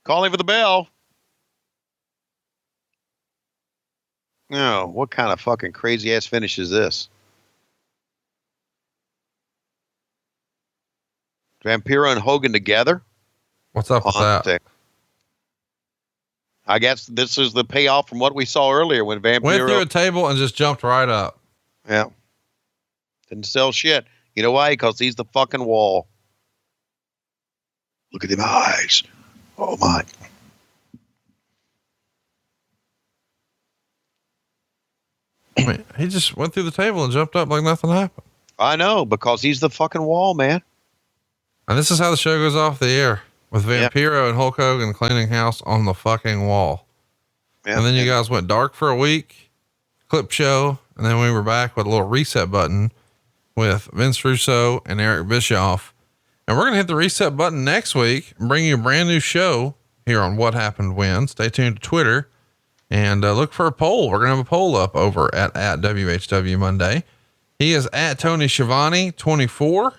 Calling for the bell. No, what kind of fucking crazy ass finish is this? Vampiro and Hogan together? What's up with that? I guess this is the payoff from what we saw earlier when Vampiro went through a table and just jumped right up. Yeah. Didn't sell shit. You know why? Because he's the fucking Wall. Look at them eyes. Oh my. I mean, he just went through the table and jumped up like nothing happened. I know, because he's the fucking Wall, man. And this is how the show goes off the air, with Vampiro and Hulk Hogan cleaning house on the fucking Wall. Yep. And then you guys went dark for a week, clip show, and then we were back with a little reset button with Vince Russo and Eric Bischoff. And we're going to hit the reset button next week and bring you a brand new show here on What Happened When. Stay tuned to Twitter and look for a poll. We're going to have a poll up over at WHW Monday. He is at Tony Schiavone 24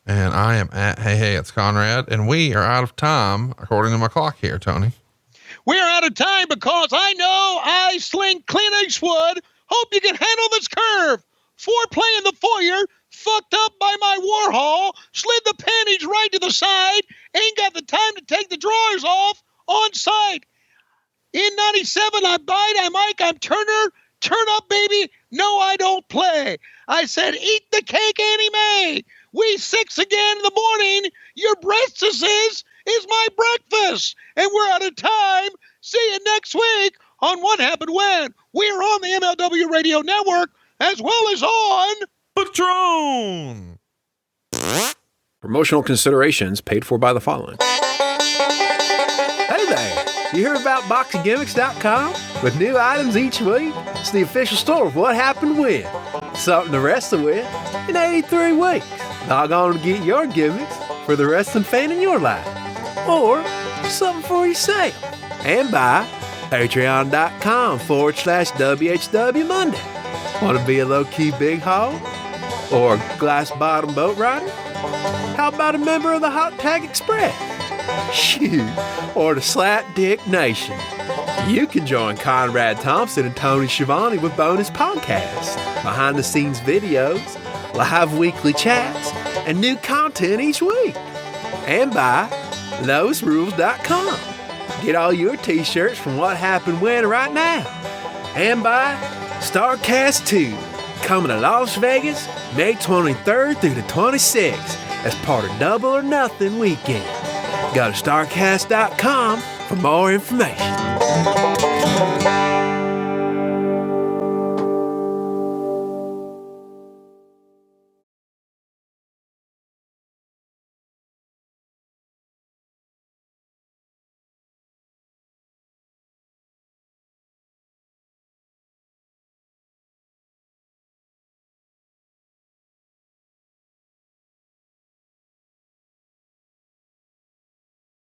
and I am at Hey, it's Conrad, and we are out of time according to my clock here, Tony. We're out of time because I know I sling Clint Eastwood. Hope you can handle this curve. Foreplay in the foyer. Fucked up by my Warhol, slid the panties right to the side, ain't got the time to take the drawers off on site. In 97, I bite, I'm Mike, I'm Turner, turn up, baby. No, I don't play. I said, eat the cake, Annie Mae. We 6 again in the morning. Your breakfast is my breakfast. And we're out of time. See you next week on What Happened When. We're on the MLW Radio Network as well as on Patron. Promotional considerations paid for by the following. Hey there. You hear about boxinggimmicks.com? With new items each week, it's the official store of what happened when. Something to wrestle with in 83 weeks. Log on to get your gimmicks for the wrestling fan in your life. Or something for yourself. And by patreon.com/WHW Monday. Want to be a low-key Big Hog? Or a glass-bottom boat rider? How about a member of the Hot Tag Express? Shoot, or the Slap Dick Nation. You can join Conrad Thompson and Tony Schiavone with bonus podcasts, behind-the-scenes videos, live weekly chats, and new content each week. And by lowesrules.com. Get all your t-shirts from What Happened When right now. And by Starrcast 2, coming to Las Vegas May 23rd through the 26th as part of Double or Nothing weekend. Go to Starrcast.com for more information.